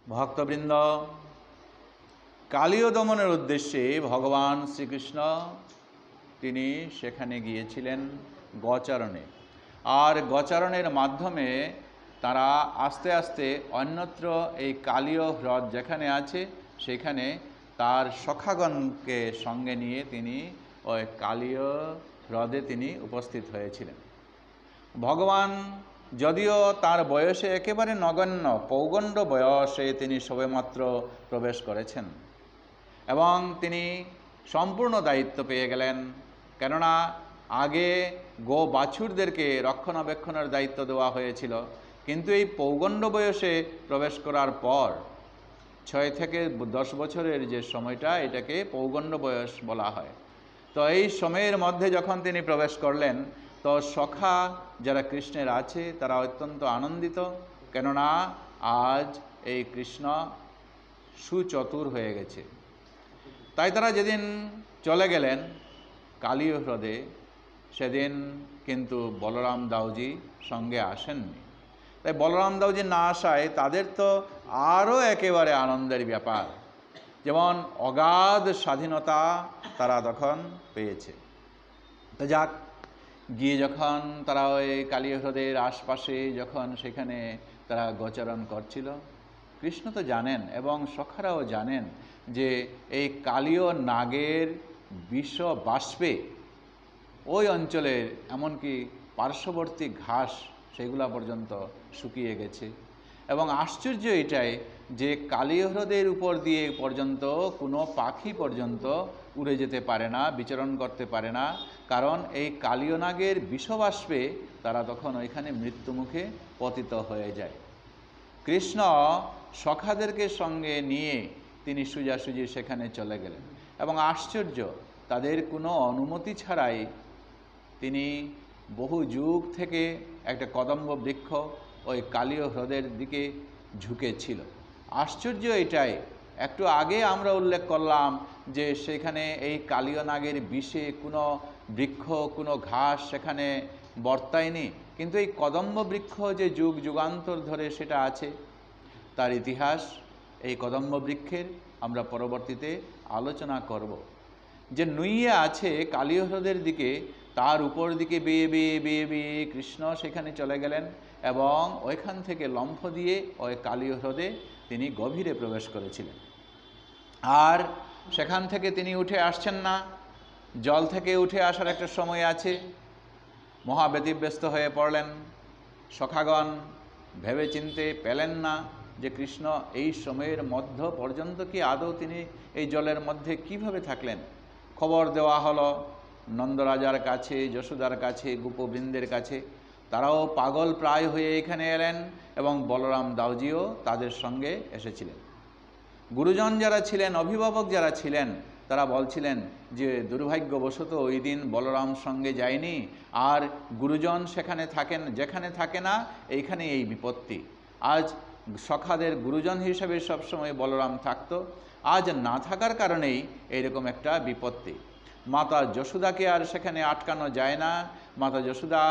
ভক্তবৃন্দ, কালীয় দমনের উদ্দেশ্যে ভগবান শ্রীকৃষ্ণ তিনি সেখানে গিয়েছিলেন গোচারণে। আর গোচারণের মাধ্যমে তারা আস্তে আস্তে অন্যত্র এই কালীয় হ্রদ যেখানে আছে সেখানে তার সখাগণকে সঙ্গে নিয়ে তিনি ওই কালীয় হ্রদে তিনি উপস্থিত হয়েছিলেন। ভগবান যদিও তার বয়সে একেবারে নগণ্য, পৌগণ্ড বয়সে তিনি সবেমাত্র প্রবেশ করেছেন এবং তিনি সম্পূর্ণ দায়িত্ব পেয়ে গেলেন। কেননা আগে গো বাছুরদেরকে রক্ষণাবেক্ষণের দায়িত্ব দেওয়া হয়েছিল, কিন্তু এই পৌগণ্ড বয়সে প্রবেশ করার পর 6 থেকে 10 বছরের যে সময়টা, এটাকে পৌগণ্ড বয়স বলা হয়। তো এই সময়ের মধ্যে যখন তিনি প্রবেশ করলেন, তো সখা যারা কৃষ্ণের আছে তারা অত্যন্ত আনন্দিত, কেননা আজ এই কৃষ্ণ সুচতুর হয়ে গেছে। তাই তারা যেদিন চলে গেলেন কালীয় হ্রদে, সেদিন কিন্তু বলরাম দাউজি সঙ্গে আসেননি। তাই বলরাম দাউজি না আসায় তাদের তো আরও একেবারে আনন্দের ব্যাপার, যেমন অগাধ স্বাধীনতা তারা তখন পেয়েছে। তো যাক, গিয়ে যখন তারা ওই কালীয় হ্রদের আশপাশে যখন সেখানে তারা গোচরণ করছিল, কৃষ্ণ তো জানেন এবং সখারাও জানেন যে এই কালীয় নাগের বিষ বাষ্পে ওই অঞ্চলের এমনকি পার্শ্ববর্তী ঘাস সেগুলা পর্যন্ত শুকিয়ে গেছে। এবং আশ্চর্য এটাই যে কালীয় হ্রদের উপর দিয়ে পর্যন্ত কোনো পাখি পর্যন্ত উড়ে যেতে পারে না, বিচরণ করতে পারে না, কারণ এই কালীয় নাগের বিষবাষ্পে তারা তখন ওইখানে মৃত্যুমুখে পতিত হয়ে যায়। কৃষ্ণ সখাদেরকে সঙ্গে নিয়ে তিনি সোজাসুজি সেখানে চলে গেলেন এবং আশ্চর্য, তাদের কোনো অনুমতি ছাড়াই তিনি বহু যুগ থেকে একটা কদম্ব বৃক্ষ ওই কালীয় হ্রদের দিকে ঝুঁকেছিল। আশ্চর্য এটাই, একটু আগে আমরা উল্লেখ করলাম যে সেখানে এই কালীয় নাগের বিষে কোনো বৃক্ষ, কোনো ঘাস সেখানে বর্তায়নি, কিন্তু এই কদম্ব বৃক্ষ যে যুগ যুগান্তর ধরে সেটা আছে, তার ইতিহাস এই কদম্ব বৃক্ষের আমরা পরবর্তীতে আলোচনা করব। যে নুইয়ে আছে কালীয় হ্রদের দিকে, তার উপর দিকে বেয়ে বেয়ে বেয়ে বেয়ে কৃষ্ণ সেখানে চলে গেলেন এবং ওইখান থেকে লম্ফ দিয়ে ওই কালীয় হ্রদে তিনি গভীরে প্রবেশ করেছিলেন। আর সেখান থেকে তিনি উঠে আসছেন না, জল থেকে উঠে আসার একটা সময় আছে। মহাব্যতিব্যস্ত হয়ে পড়লেন সখাগণ, ভেবে চিনতে পেলেন না যে কৃষ্ণ এই সময়ের মধ্য পর্যন্ত কি আদৌ তিনি এই জলের মধ্যে কিভাবে থাকলেন। খবর দেওয়া হলো নন্দরাজার কাছে, যশোদার কাছে, গোপবৃন্দের কাছে। তারাও পাগল প্রায় হয়ে এখানে এলেন এবং বলরাম দাউজিও তাদের সঙ্গে এসেছিলেন। গুরুজন যারা ছিলেন, অভিভাবক যারা ছিলেন, তারা বলছিলেন যে দুর্ভাগ্যবশত ওই দিন বলরাম সঙ্গে যায়নি, আর গুরুজন সেখানে থাকেন, যেখানে থাকে না এইখানে এই বিপত্তি। আজ সখাদের গুরুজন হিসেবে সবসময় বলরাম থাকতো, আজ না থাকার কারণেই এইরকম একটা বিপত্তি। মাতা যশোদাকে আর সেখানে আটকানো যায় না। মাতা যশোদা,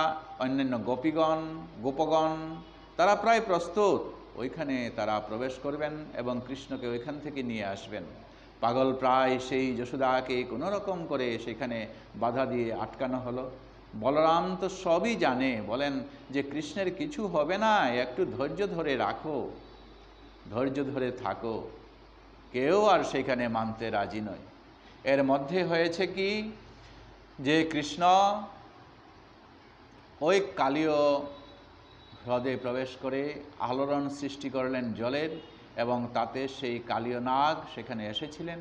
অন্যান্য গোপগণ তারা প্রায় প্রস্তুত, ওইখানে তারা প্রবেশ করবেন এবং কৃষ্ণকে ওইখান থেকে নিয়ে আসবেন। পাগল প্রায় সেই যশোদাকে কোনো রকম করে সেখানে বাধা দিয়ে আটকানো হলো। বলরাম তো সবই জানে, বলেন যে কৃষ্ণের কিছু হবে না, একটু ধৈর্য ধরে রাখো, ধৈর্য ধরে থাকো। কেউ আর সেখানে মানতে রাজি নয়। এর মধ্যে হয়েছে কি যে কৃষ্ণ ওই কালীয় হ্রদে প্রবেশ করে আলোড়ন সৃষ্টি করলেন জলের, এবং তাতে সেই কালীয় নাগ সেখানে এসেছিলেন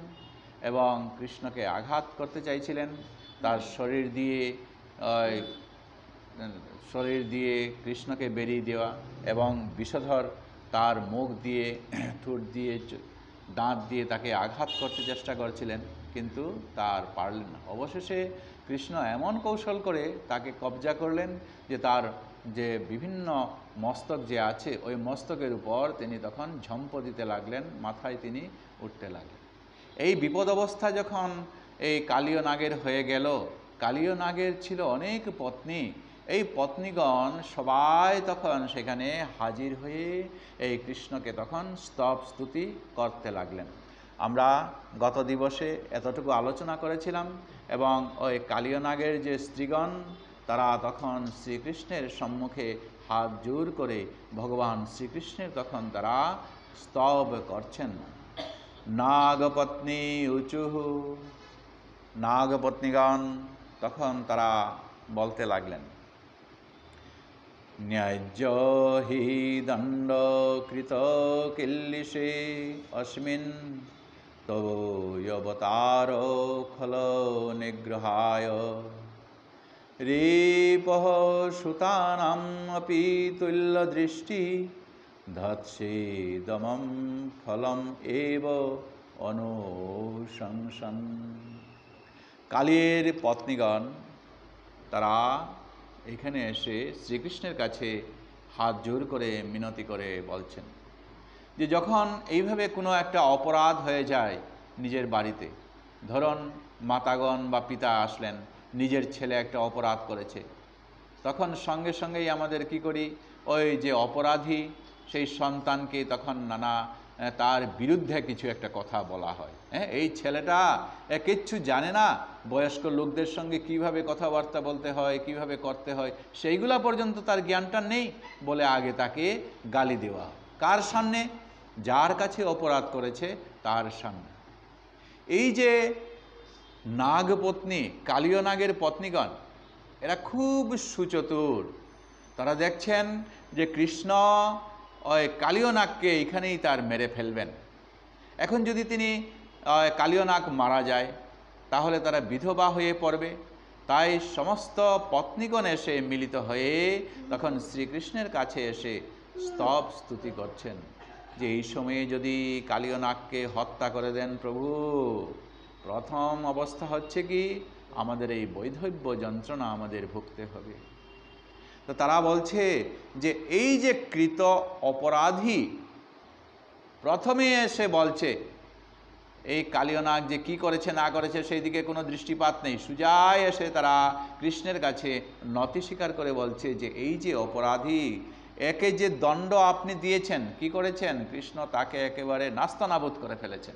এবং কৃষ্ণকে আঘাত করতে চাইছিলেন। তার শরীর দিয়ে কৃষ্ণকে বেরিয়ে দেওয়া এবং বিষধর তার মুখ দিয়ে, ঠোঁট দিয়ে, দাঁত দিয়ে তাকে আঘাত করতে চেষ্টা করছিলেন, কিন্তু তার পারলেন না। অবশেষে কৃষ্ণ এমন কৌশল করে তাকে কবজা করলেন যে তার যে বিভিন্ন মস্তক যে আছে ওই মস্তকের উপর তিনি তখন ঝম্প দিতে লাগলেন, মাথায় তিনি উঠতে লাগলেন। এই বিপদ অবস্থা যখন এই কালীয় নাগের হয়ে গেল, কালীয় নাগের ছিল অনেক পত্নী এই পত্নীগণ সবাই তখন সেখানে হাজির হয়ে এই কৃষ্ণকে তখন স্তব স্তুতি করতে লাগলেন। আমরা গত দিবসে এতটুকু আলোচনা করেছিলাম এবং ওই কালীয় নাগের যে স্ত্রীগণ তারা তখন শ্রীকৃষ্ণের সম্মুখে হাত জোর করে ভগবান শ্রীকৃষ্ণের তখন তারা স্তব করছেন। নাগপত্নী উচুহু, নাগপত্নীগণ তখন তারা বলতে লাগলেন, ন্যায্য হি দণ্ড কৃত কিল্লিশে অস্মিন তবতার খল নিগ্রহায় রিপহ সুতানাম অপি তুল্য দৃষ্টি ধৎসে দমম ফলম এব অনুশংসন। কালীর পত্নীগণ তারা এখানে এসে শ্রীকৃষ্ণের কাছে হাত জোর করে মিনতি করে বলছেন যে যখন এইভাবে কোনো একটা অপরাধ হয়ে যায় নিজের বাড়িতে, ধরুন মাতাগণ বা পিতা আসলেন, নিজের ছেলে একটা অপরাধ করেছে, তখন সঙ্গে সঙ্গেই আমাদের কি করি, ওই যে অপরাধী সেই সন্তানকে তখন নানা তার বিরুদ্ধে কিছু একটা কথা বলা হয়। হ্যাঁ, এই ছেলেটা কিচ্ছু জানে না, বয়স্ক লোকদের সঙ্গে কিভাবে কথাবার্তা বলতে হয়, কিভাবে করতে হয় সেইগুলা পর্যন্ত তার জ্ঞানটা নেই বলে আগে তাকে গালি দেওয়া। কার সামনে? যার কাছে অপরাধ করেছে তার সামনে। এই যে নাগপত্নী, কালীয় নাগের পত্নীগণ এরা খুব সুচতুর। তারা দেখছেন যে কৃষ্ণ ওই কালীয় নাগকে এইখানেই তার মেরে ফেলবেন। এখন যদি তিনি কালীয় নাগ মারা যায় তাহলে তারা বিধবা হয়ে পড়বে। তাই সমস্ত পত্নীগণ এসে মিলিত হয়ে তখন শ্রীকৃষ্ণের কাছে এসে স্তব স্তুতি করছেন যে এই সময়ে যদি কালীয় নাগকে হত্যা করে দেন প্রভু, প্রথম অবস্থা হচ্ছে কি আমাদের এই বৈধব্য যন্ত্রণা আমাদের ভুগতে হবে। তো তারা বলছে যে এই যে কৃত অপরাধী প্রথমে এসে বলছে এই কালীয় নাগ যে কি করেছে না করেছে সেই দিকে কোনো দৃষ্টিপাত নেই, সুজায় এসে তারা কৃষ্ণের কাছে নতি স্বীকার করে বলছে যে এই যে অপরাধী একে যে দণ্ড আপনি দিয়েছেন, কি করেছেন? কৃষ্ণ তাকে একেবারে নাস্তানাবুদ করে ফেলেছেন,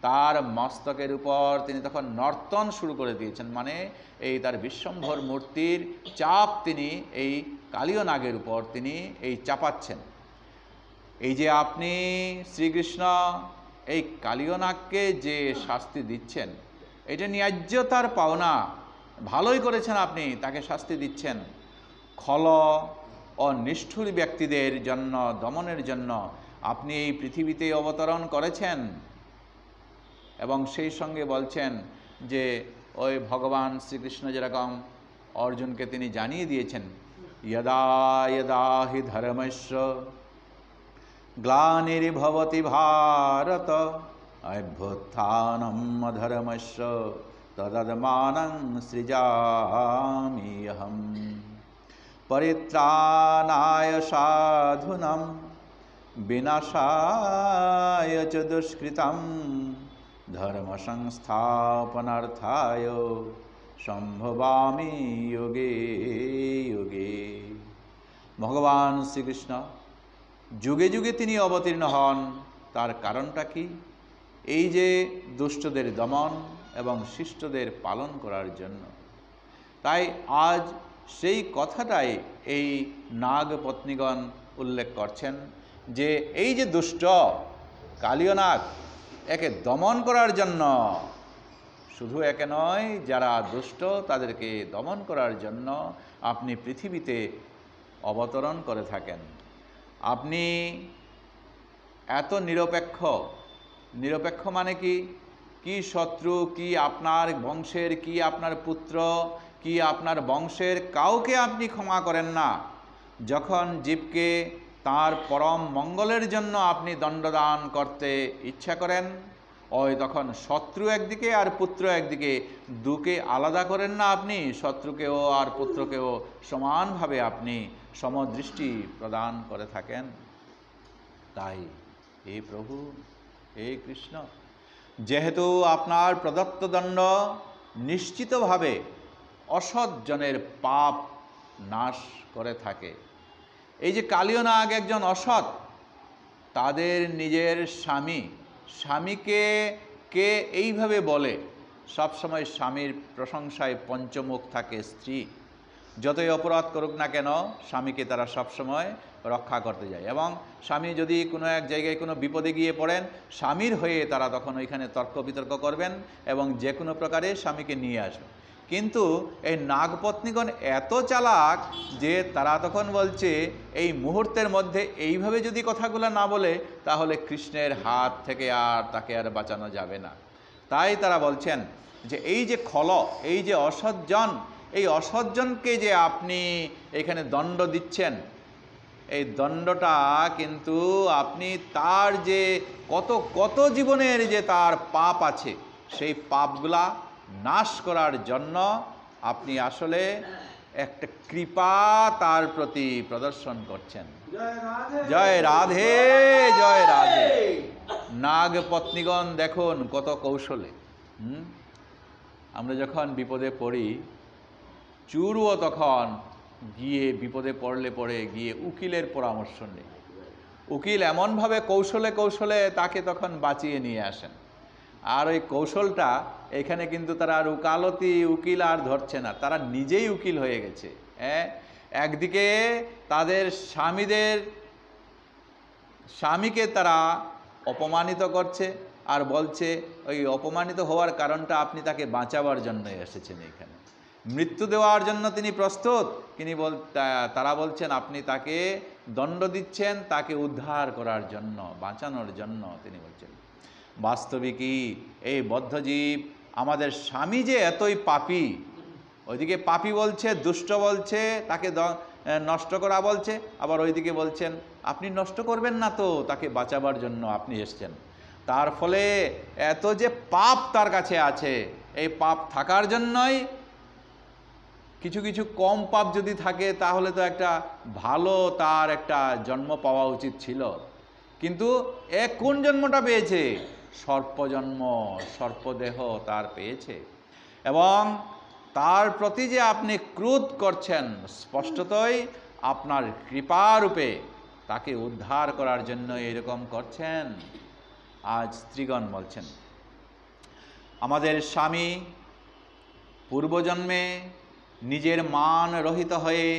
তার মস্তকের উপর তিনি তখন নর্তন শুরু করে দিয়েছেন, মানে এই তার বিশ্বম্ভর মূর্তির চাপ তিনি এই কালীয় নাগের উপর তিনি এই চাপাচ্ছেন। এই যে আপনি শ্রীকৃষ্ণ এই কালীয় নাগকে যে শাস্তি দিচ্ছেন এটা ন্যায্যতার পাওনা, ভালোই করেছেন আপনি, তাকে শাস্তি দিচ্ছেন। খল ও নিষ্ঠুর ব্যক্তিদের জন্য দমনের জন্য আপনি এই পৃথিবীতে অবতরণ করেছেন। এবং সেই সঙ্গে বলছেন যে ওই ভগবান শ্রীকৃষ্ণ যেরকম অর্জুনকে তিনি জানিয়ে দিয়েছেন, যদা যদা হি ধর্মস্য গ্লানির্ভবতি ভারত অভ্যুত্থানম অধর্মস্য তদাত্মানং সৃজাম্যহম পরিত্রাণায় সাধুনাং বিনাশায় চ দুষ্কৃতম ধর্ম সংস্থাপনার্থায় সম্ভবামি যোগে যোগে। ভগবান শ্রীকৃষ্ণ যুগে যুগে তিনি অবতীর্ণ হন, তার কারণটা কি? এই যে দুষ্টদের দমন এবং শিষ্টদের পালন করার জন্য। তাই আজ সেই কথাটাই এই নাগ পত্নীগণ উল্লেখ করছেন যে এই যে দুষ্ট কালীয় নাগ একে দমন করার জন্য, শুধু একে নয়, যারা দুষ্ট তাদেরকে দমন করার জন্য আপনি পৃথিবীতে অবতরণ করে থাকেন। আপনি এত নিরপেক্ষ, নিরপেক্ষ মানে কি? কি শত্রু, কি আপনার বংশের, কি আপনার পুত্র, কি আপনার বংশের কাউকে আপনি ক্ষমা করেন না। যখন জীবকে তার পরম মঙ্গলের জন্য আপনি দণ্ডদান করতে ইচ্ছা করেন, ওই তখন শত্রু একদিকে আর পুত্র একদিকে, দুকে আলাদা করেন না আপনি, শত্রুকেও আর পুত্রকেও সমানভাবে আপনি সমদৃষ্টি প্রদান করে থাকেন। তাই হে প্রভু, হে কৃষ্ণ, যেহেতু আপনার প্রদত্ত দণ্ড নিশ্চিতভাবে অসৎ জনের পাপ নাশ করে থাকে। এই যে কালীয় নাগ একজন অসৎ, তাদের নিজের স্বামীকে কে এইভাবে বলে, সবসময় স্বামীর প্রশংসায় পঞ্চমুখ থাকে স্ত্রী। যতই অপরাধ করুক না কেন স্বামীকে তারা সবসময় রক্ষা করতে যায়, এবং স্বামী যদি কোনো এক জায়গায় কোনো বিপদে গিয়ে পড়েন, স্বামীর হয়ে তারা তখন ওইখানে তর্ক বিতর্ক করবেন এবং যে কোনো প্রকারে স্বামীকে নিয়ে আসবেন। কিন্তু এই নাগপত্নীগণ এত চালাক যে তারা তখন বলছে এই মুহূর্তের মধ্যে এইভাবে যদি কথাগুলো না বলে, তাহলে কৃষ্ণের হাত থেকে আর তাকে আর বাঁচানো যাবে না। তাই তারা বলছেন যে এই যে এই যে অসজ্জন, এই অসজ্জনকে যে আপনি এখানে দণ্ড দিচ্ছেন, এই দণ্ডটা কিন্তু আপনি তার যে কত জীবনের যে তার পাপ আছে, সেই পাপগুলা নাশ করার জন্য আপনি আসলে একটা কৃপা তার প্রতি প্রদর্শন করছেন। জয় রাধে, জয় রাধে। নাগপত্নীগণ দেখুন কত কৌশলে। আমরা যখন বিপদে পড়ি, চুরও তখন গিয়ে বিপদে পড়ে গিয়ে উকিলের পরামর্শ নেই। উকিল এমনভাবে কৌশলে তাকে তখন বাঁচিয়ে নিয়ে আসেন। আর ওই কৌশলটা এখানে কিন্তু তারা আর উকিল আর ধরছে না, তারা নিজেই উকিল হয়ে গেছে। একদিকে তাদের স্বামীকে তারা অপমানিত করছে আর বলছে ওই অপমানিত হওয়ার কারণটা আপনি তাকে বাঁচাবার জন্য এসেছেন, এখানে মৃত্যু দেওয়ার জন্য তিনি প্রস্তুত। তারা বলছেন আপনি তাকে দণ্ড দিচ্ছেন তাকে উদ্ধার করার জন্য, বাঁচানোর জন্য। তিনি বলছেন বাস্তবিকই এই বদ্ধজীব আমাদের স্বামী যে এতই পাপী, ওইদিকে পাপী বলছে, দুষ্ট বলছে, তাকে নষ্ট করা বলছে, আবার ওইদিকে বলছেন আপনি নষ্ট করবেন না তো, তাকে বাঁচাবার জন্য আপনি এসছেন। তার ফলে এত যে পাপ তার কাছে আছে, এই পাপ থাকার জন্যই কিছু কম পাপ যদি থাকে তাহলে তো একটা ভালো তার একটা জন্ম পাওয়া উচিত ছিল। কিন্তু কোন জন্মটা পেয়েছে? সর্পজন্ম, সর্পদেহ তার পেয়েছে। এবং তার প্রতি যে আপনি ক্রোধ করছেন, স্পষ্টতই আপনার কৃপারূপে তাকে উদ্ধার করার জন্য এরকম করছেন। আজ স্ত্রীগণ বলছেন আমাদের স্বামী পূর্বজন্মে নিজের মান রহিত হয়ে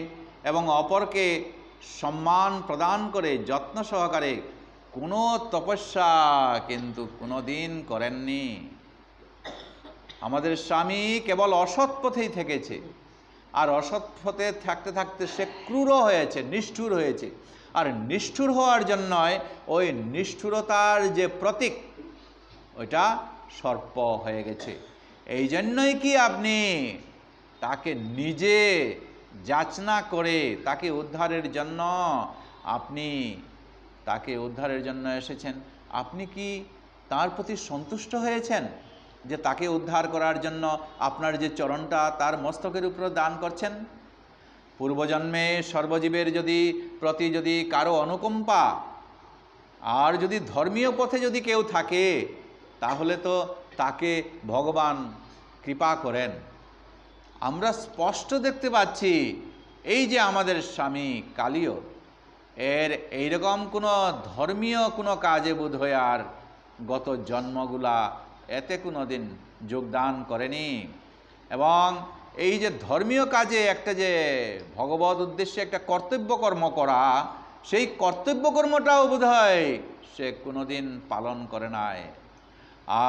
এবং অপরকে সম্মান প্রদান করে যত্ন সহকারে কোনো তপস্যা কিন্তু কোনো দিন করেননি। আমাদের স্বামী কেবল অসৎ পথেই থেকেছে, আর অসৎ পথে থাকতে থাকতে সে ক্রূর হয়েছে, নিষ্ঠুর হয়েছে। আর নিষ্ঠুর হওয়ার জন্যই ওই নিষ্ঠুরতার যে প্রতীক, ওইটা সর্প হয়ে গেছে। এই জন্যই কি আপনি তাকে নিজে যাচনা করে তাকে উদ্ধারের জন্য এসেছেন। আপনি কি তার প্রতি সন্তুষ্ট হয়েছেন যে তাকে উদ্ধার করার জন্য আপনার যে চরণটা তার মস্তকের উপর দান করছেন? পূর্বজন্মে সর্বজীবের প্রতি যদি কারো অনুকম্পা আর যদি ধর্মীয় পথে যদি কেউ থাকে, তাহলে তো তাকে ভগবান কৃপা করেন। আমরা স্পষ্ট দেখতে পাচ্ছি এই যে আমাদের স্বামী কালীয়, এইরকম কোনো ধর্মীয় কোনো কাজে বোধ হয় আর গত জন্মগুলা এতে কোনো দিন যোগদান করেনি। এবং এই যে ধর্মীয় কাজে একটা যে ভগবত উদ্দেশ্যে একটা কর্তব্য কর্ম করা, সেই কর্তব্য কর্মটাও বোধ হয় সে কোনো দিন পালন করে নাই।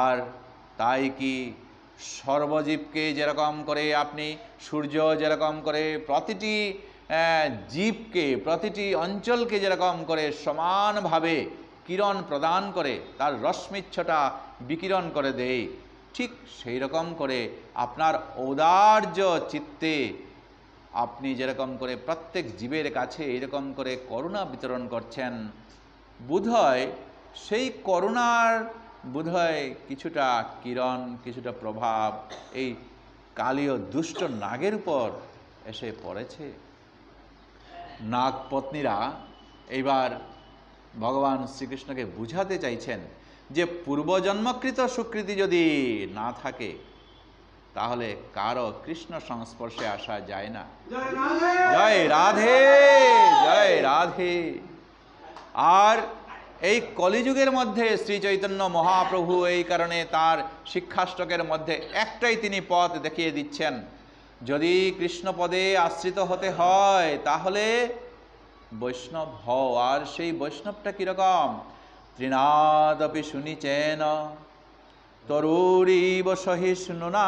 আর তাই কি সর্বজীবকে যেরকম করে আপনি সূর্য যেরকম করে প্রতিটি জীবকে, প্রতিটি অঞ্চলকে যেরকম করে সমানভাবে কিরণ প্রদান করে, তার রশ্মিচ্ছটা বিকিরণ করে দেয়, ঠিক সেই রকম করে আপনার ঔদার্য চিত্তে আপনি যেরকম করে প্রত্যেক জীবের কাছে এরকম করে করুণা বিতরণ করছেন। বোধহয় সেই করুণার বোধহয় কিছুটা কিরণ, কিছুটা প্রভাব এই কালীয় দুষ্ট নাগের উপর এসে পড়েছে। নাগপত্নীরা এইবার ভগবান শ্রীকৃষ্ণকে বুঝাতে চাইছেন যে পূর্বজন্মকৃত সুকৃতি যদি না থাকে, তাহলে কারো কৃষ্ণ সংস্পর্শে আসা যায় না। জয় রাধে, জয় রাধে। আর এই কলিযুগের মধ্যে শ্রী চৈতন্য মহাপ্রভু এই কারণে তার শিক্ষাষ্টকের মধ্যে একটাই তিনি পথ দেখিয়ে দিচ্ছেন, যদি কৃষ্ণপদে আশ্রিত হতে হয় তাহলে বৈষ্ণব হও। আর সেই বৈষ্ণবটা কীরকম? তৃণাদপি শুনিচেন তরুরীব সহিষ্ণুনা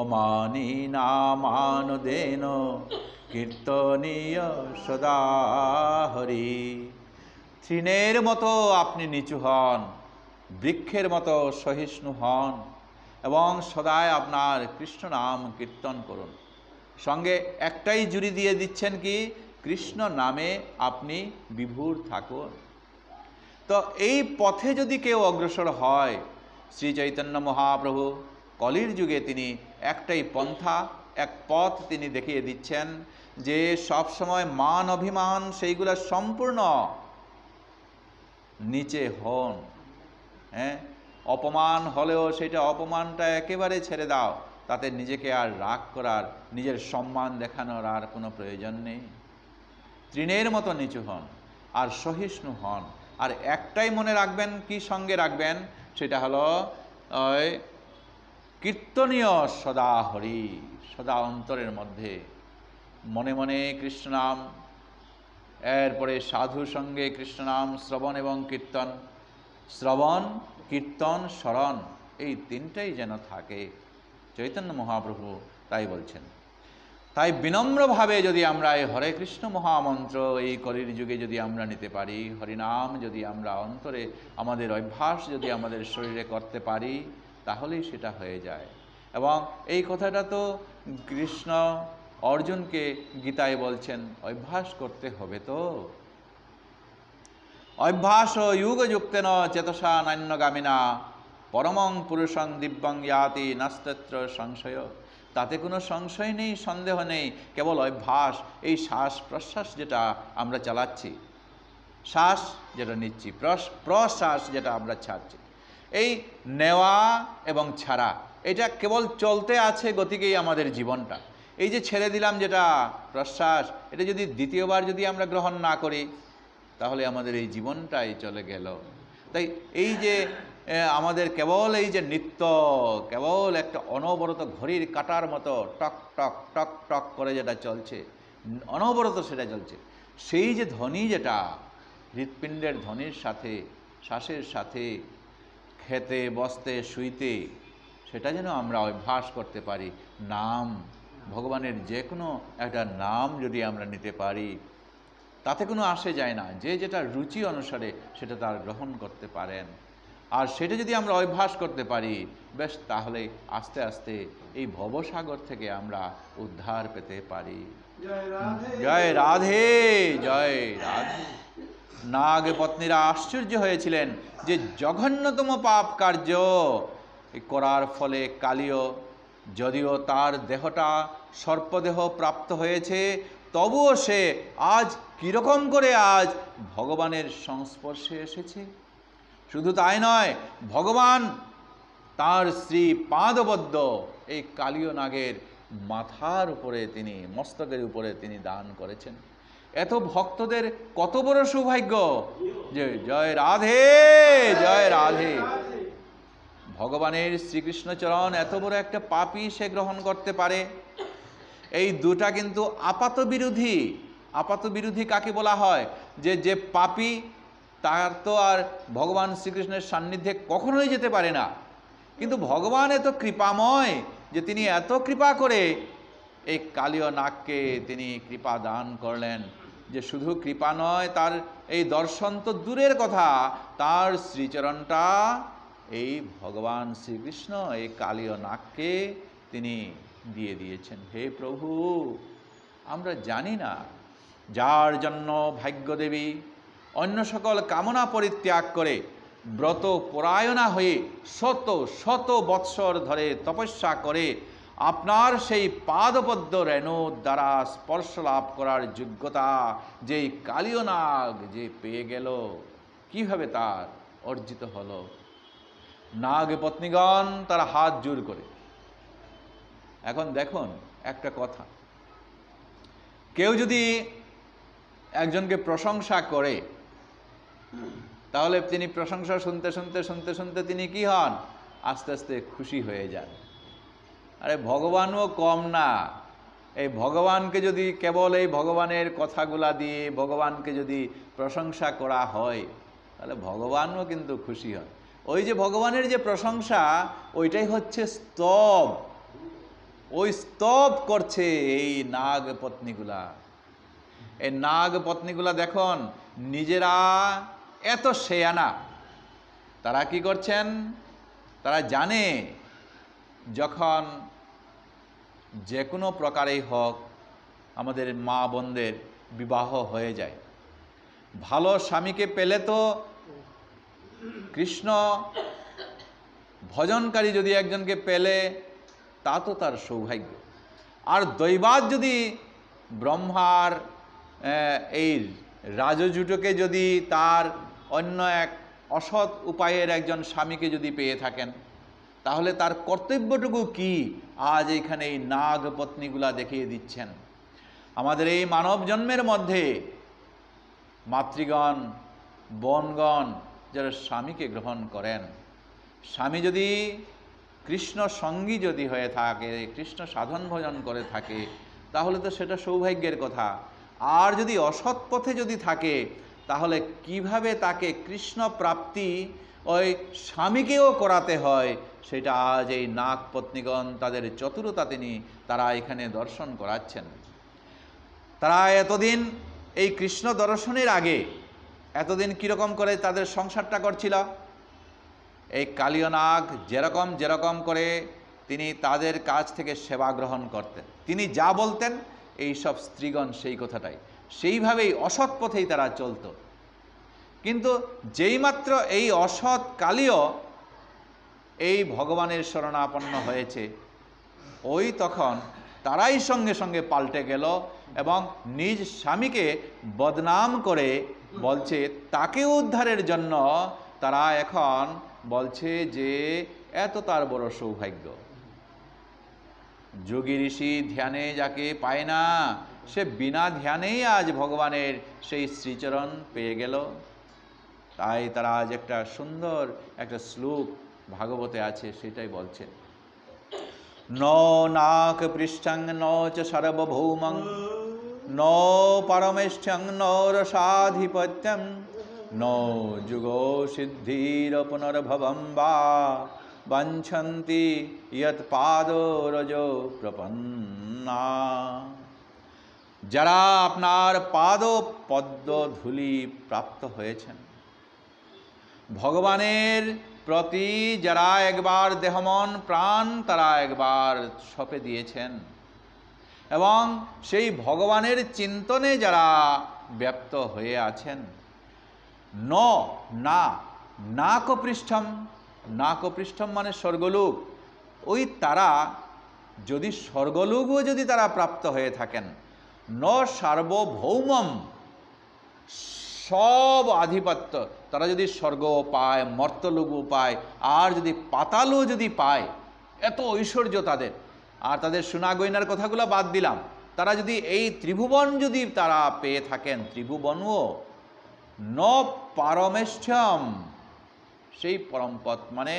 অমানি নামানদেন কীর্তনীয় সদা হরি। তৃণের মতো আপনি নিচু হন, বৃক্ষের মতো সহিষ্ণু হন এবং সদাই আপনার কৃষ্ণ নাম কীর্তন করুন। সঙ্গে একটাই জুড়ি দিয়ে দিচ্ছেন কি, কৃষ্ণ নামে আপনি বিভোর থাকুন। তো এই পথে যদি কেউ অগ্রসর হয়, শ্রী চৈতন্য মহাপ্রভু কলির যুগে তিনি একটাই পন্থা, এক পথ তিনি দেখিয়ে দিচ্ছেন, যে সব সময় মান অভিমান সেইগুলো সম্পূর্ণ নিচে হন। হ্যাঁ, অপমান হলেও সেটা অপমানটা একেবারে ছেড়ে দাও, তাতে নিজেকে আর রাগ করার, নিজের সম্মান দেখানোর আর কোনো প্রয়োজন নেই। তৃণের মতো নিচু হন আর সহিষ্ণু হন। আর একটাই মনে রাখবেন, কি সঙ্গে রাখবেন, সেটা হলো ওই কীর্তনীয় সদা হরি, সদা অন্তরের মধ্যে মনে মনে কৃষ্ণ নাম, এরপরে সাধুর সঙ্গে কৃষ্ণ নাম শ্রবণ এবং কীর্তন, শ্রবণ কীর্তন স্মরণ, এই তিনটাই যেন থাকে। চৈতন্য মহাপ্রভু তাই বলছেন। তাই বিনম্রভাবে যদি আমরা এই হরে কৃষ্ণ মহামন্ত্র এই কলির যুগে যদি আমরা নিতে পারি, হরিনাম যদি আমরা অন্তরে আমাদের অভ্যাস যদি আমাদের শরীরে করতে পারি, তাহলেই সেটা হয়ে যায়। এবং এই কথাটা তো কৃষ্ণ অর্জুনকে গীতায় বলছেন, অভ্যাস করতে হবে। তো অভ্যাস যুগযুক্তেন চেতসা নান্যগামিনা পরমং পুরুষং দিব্যং ইয়াতি নাস্তত্র সংশয়। তাতে কোনো সংশয় নেই, সন্দেহ নেই, কেবল অভ্যাস। এই শ্বাস প্রশ্বাস যেটা আমরা চালাচ্ছি, শ্বাস যেটা নিচ্ছি, প্রশ্বাস যেটা আমরা ছাড়ছি, এই নেওয়া এবং ছাড়া, এটা কেবল চলতে আছে গতিকেই আমাদের জীবনটা। এই যে ছেড়ে দিলাম যেটা প্রশ্বাস, এটা যদি দ্বিতীয়বার যদি আমরা গ্রহণ না করি, তাহলে আমাদের এই জীবনটাই চলে গেল। তাই এই যে আমাদের কেবল এই যে নিত্য, কেবল একটা অনবরত ঘড়ির কাঁটার মতো টক টক টক টক করে যেটা চলছে, অনবরত সেটা চলছে, সেই যে ধ্বনি, যেটা হৃৎপিণ্ডের ধ্বনির সাথে, শ্বাসের সাথে, খেতে বসতে শুইতে, সেটা যেন আমরা অভ্যাস করতে পারি। নাম, ভগবানের যে কোনো একটা নাম যদি আমরা নিতে পারি, তাতে কোনো আসে যায় না, যে যেটা রুচি অনুসারে সেটা তার গ্রহণ করতে পারেন। আর সেটা যদি আমরা অভ্যাস করতে পারি, বেশ, তাহলে আস্তে আস্তে এই ভবসাগর থেকে আমরা উদ্ধার পেতে পারি। জয় রাধে, জয় রাধে। নাগ পত্নীরা আশ্চর্য হয়েছিলেন যে জঘন্যতম পাপ কার্য করার ফলে কালীয়, যদিও তার দেহটা সর্পদেহ প্রাপ্ত হয়েছে, তবুও সে আজ কীরকম করে আজ ভগবানের সংস্পর্শে এসেছে। শুধু তাই নয়, ভগবান তার শ্রী পাদবদ্ধ এই কালীয় নাগের মাথার উপরে তিনি, মস্তকের উপরে তিনি দান করেছেন। এত ভক্তদের কত বড় সৌভাগ্য যে জয় রাধে, জয় রাধে। ভগবানের শ্রীকৃষ্ণচরণ এত বড় একটা পাপী সে গ্রহণ করতে পারে। এই দুটা কিন্তু আপাত বিরোধী। আপাত বিরোধী কাকে বলা হয়? যে পাপী, তার তো আর ভগবান শ্রীকৃষ্ণের সান্নিধ্যে কখনোই যেতে পারে না। কিন্তু ভগবান এত কৃপাময় যে তিনি এত কৃপা করে এই কালীয় নাগকে তিনি কৃপা দান করলেন, যে শুধু কৃপা নয়, তার এই দর্শন তো দূরের কথা, তার শ্রীচরণটা এই ভগবান শ্রীকৃষ্ণ এই কালীয় নাগকে তিনি দিয়ে দিয়েছেন। হে প্রভু, আমরা জানি না, যার জন্য ভাগ্যদেবী অন্য সকল কামনা পরিত্যাগ করে ব্রত পরায়ণা হয়ে শত শত বৎসর ধরে তপস্যা করে আপনার সেই পাদপদ্ম রেণুর দ্বারা স্পর্শ লাভ করার যোগ্যতা যেই কালীয় নাগ যে পেয়ে গেল, কিভাবে তার অর্জিত হলো? নাগ পত্নীগণ তারা হাত জোড় করে এখন দেখুন একটা কথা, কেউ যদি একজনকে প্রশংসা করে তাহলে তিনি প্রশংসা শুনতে শুনতে শুনতে শুনতে তিনি কি হন? আস্তে আস্তে খুশি হয়ে যান। আরে ভগবানও কম না। এই ভগবানকে যদি কেবল এই ভগবানের কথাগুলা দিয়ে ভগবানকে যদি প্রশংসা করা হয় তাহলে ভগবানও কিন্তু খুশি হন। ওই যে ভগবানের যে প্রশংসা, ওইটাই হচ্ছে স্তব। ওই স্তব করছে এই নাগ পত্নীগুলা। এই নাগ পত্নীগুলা দেখুন নিজেরা এত শেয়ানা, তারা কি করছেন? তারা জানে যখন যে কোনো প্রকারেই হোক আমাদের মা বোনদের বিবাহ হয়ে যায়, ভালো স্বামীকে পেলে তো কৃষ্ণ ভজনকারী যদি একজনকে পেলে তা তো তার সৌভাগ্য। আর দৈবাৎ যদি ব্রহ্মার এই রাজজুটকে যদি তার অন্য এক অসৎ উপায়ের একজন স্বামীকে যদি পেয়ে থাকেন তাহলে তার কর্তব্যটুকু কি আজ এইখানে এই নাগ পত্নীগুলা দেখিয়ে দিচ্ছেন। আমাদের এই মানব জন্মের মধ্যে মাতৃগণ বোনগণ যারা স্বামীকে গ্রহণ করেন, স্বামী যদি কৃষ্ণ সঙ্গী যদি হয়ে থাকে, কৃষ্ণ সাধন ভজন করে থাকে তাহলে তো সেটা সৌভাগ্যের কথা। আর যদি অসৎ পথে যদি থাকে তাহলে কিভাবে তাকে কৃষ্ণ প্রাপ্তি ওই স্বামীকেও করাতে হয় সেটা আজ এই নাগ পত্নীগণ তাদের চতুরতা তারা এখানে দর্শন করাচ্ছেন। তারা এতদিন এই কৃষ্ণ দর্শনের আগে এতদিন কীরকম করে তাদের সংসারটা করছিল? এই কালীয় নাগ যেরকম যেরকম করে তিনি তাদের কাছ থেকে সেবা গ্রহণ করতেন, তিনি যা বলতেন এই সব স্ত্রীগণ সেই কথাটাই সেইভাবেই অসৎ পথেই তারা চলত। কিন্তু যেইমাত্র এই অসৎ কালীয় এই ভগবানের শরণাপন্ন হয়েছে, ওই তখন তারাই সঙ্গে সঙ্গে পাল্টে গেল এবং নিজ স্বামীকে বদনাম করে বলছে তাকে উদ্ধারের জন্য তারা এখন বলছে যে এত তার বড় সৌভাগ্য। যোগী ঋষি ধ্যানে যাকে পায় না সে বিনা ধ্যানেই আজ ভগবানের সেই শ্রীচরণ পেয়ে গেল। তাই তারা আজ একটা সুন্দর একটা শ্লোক ভাগবতে আছে, সেটাই বলছে, ন নাক পৃষ্ঠং ন চ সর্বভৌমং ন পরমেষ্ঠ্যং ন রসাধিপত্যং ন যুগো সিদ্ধির পুনর্ভবম বা বাঞ্ছন্তি ইয়ৎ পাদরজ প্রপন্না। যারা আপনার পাদ পদ্ম ধূলি প্রাপ্ত হয়েছেন, ভগবানের প্রতি যারা একবার দেহমন প্রাণ তারা একবার সঁপে দিয়েছেন এবং সেই ভগবানের চিন্তনে যারা ব্যপ্ত হয়ে আছেন, নাকপৃষ্ঠম, নাকপৃষ্ঠম মানে স্বর্গলোক, ওই তারা যদি স্বর্গলোকও যদি তারা প্রাপ্ত হয়ে থাকেন, ন সার্বভৌমম, সব আধিপত্য তারা যদি স্বর্গও পায়, মর্তলোকও পায়, আর যদি পাতালও যদি পায়, এত ঐশ্বর্য তাদের। আর তাদের সোনা গয়নার কথাগুলো বাদ দিলাম, তারা যদি এই ত্রিভুবন যদি তারা পেয়ে থাকেন, ত্রিভুবনও ন পারমেষ্ঠ্যম, সেই পরমপদ মানে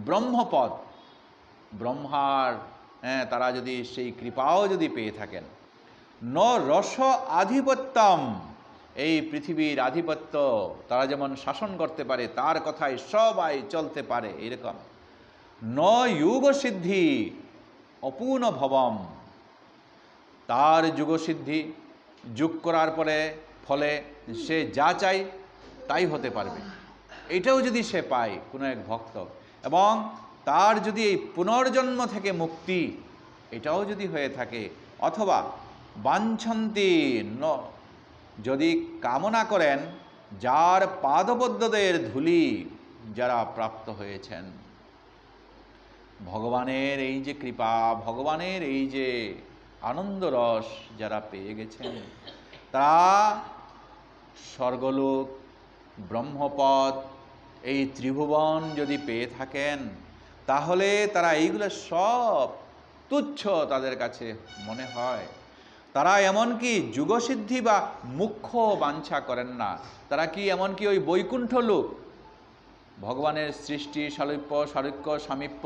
ব্রহ্মপদ, ব্রহ্মার তারা যদি সেই কৃপাও যদি পেয়ে থাকেন, ন রস আধিপত্যম, এই পৃথিবীর আধিপত্য তারা যেমন শাসন করতে পারে, তার কথায় সবাই চলতে পারে এরকম, ন যুগ সিদ্ধি অপূর্ণ ভবম, তার যুগসিদ্ধি, যুগ করার পরে ফলে সে যা চায় তাই হতে পারবে, এটাও যদি সে পায় কোনো এক ভক্ত, এবং তার যদি এই পুনর্জন্ম থেকে মুক্তি এটাও যদি হয়ে থাকে, অথবা বাঞ্ছন্তি ন, যদি কামনা করেন যার পাদপদ্মদের ধূলি যারা প্রাপ্ত হয়েছেন, ভগবানের এই যে কৃপা, ভগবানের এই যে আনন্দ রস যারা পেয়ে গেছেন, তারা স্বর্গলোক, ব্রহ্মপদ, এই ত্রিভুবন যদি পেয়ে থাকেন, তাহলে তারা এইগুলো সব তুচ্ছ তাদের কাছে মনে হয়। তারা এমনকি যুগসিদ্ধি বা মুখ্য বাঞ্ছা করেন না। তারা কি এমনকি ওই বৈকুণ্ঠ লোক, ভগবানের সৃষ্টি, সালুপ্য, সারুক্য, সামীপ্য,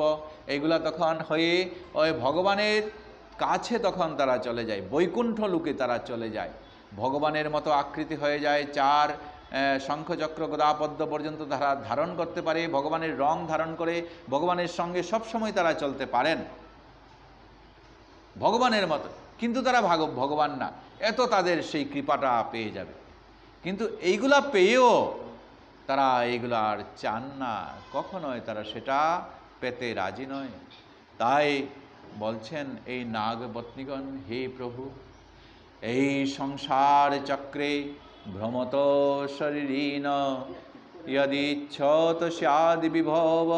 এইগুলা তখন হয়ে ওই ভগবানের কাছে তখন তারা চলে যায়, বৈকুণ্ঠ লোকে তারা চলে যায়, ভগবানের মতো আকৃতি হয়ে যায়, চার শঙ্খচক্র গদাপদ্ম পর্যন্ত তারা ধারণ করতে পারে, ভগবানের রং ধারণ করে ভগবানের সঙ্গে সবসময় তারা চলতে পারেন ভগবানের মতো। কিন্তু তারা ভগবান না, এত তাদের সেই কৃপাটা পেয়ে যাবে। কিন্তু এইগুলা পেয়েও তারা এইগুলা আর চান না, কখনোই তারা সেটা পেতে রাজি নয়। তাই বলছেন এই নাগপত্নীগণ, হে প্রভু, এই সংসার চক্রে ভ্রমত শরীরীন ইয়দিচ্ছত স্যাদি বিভব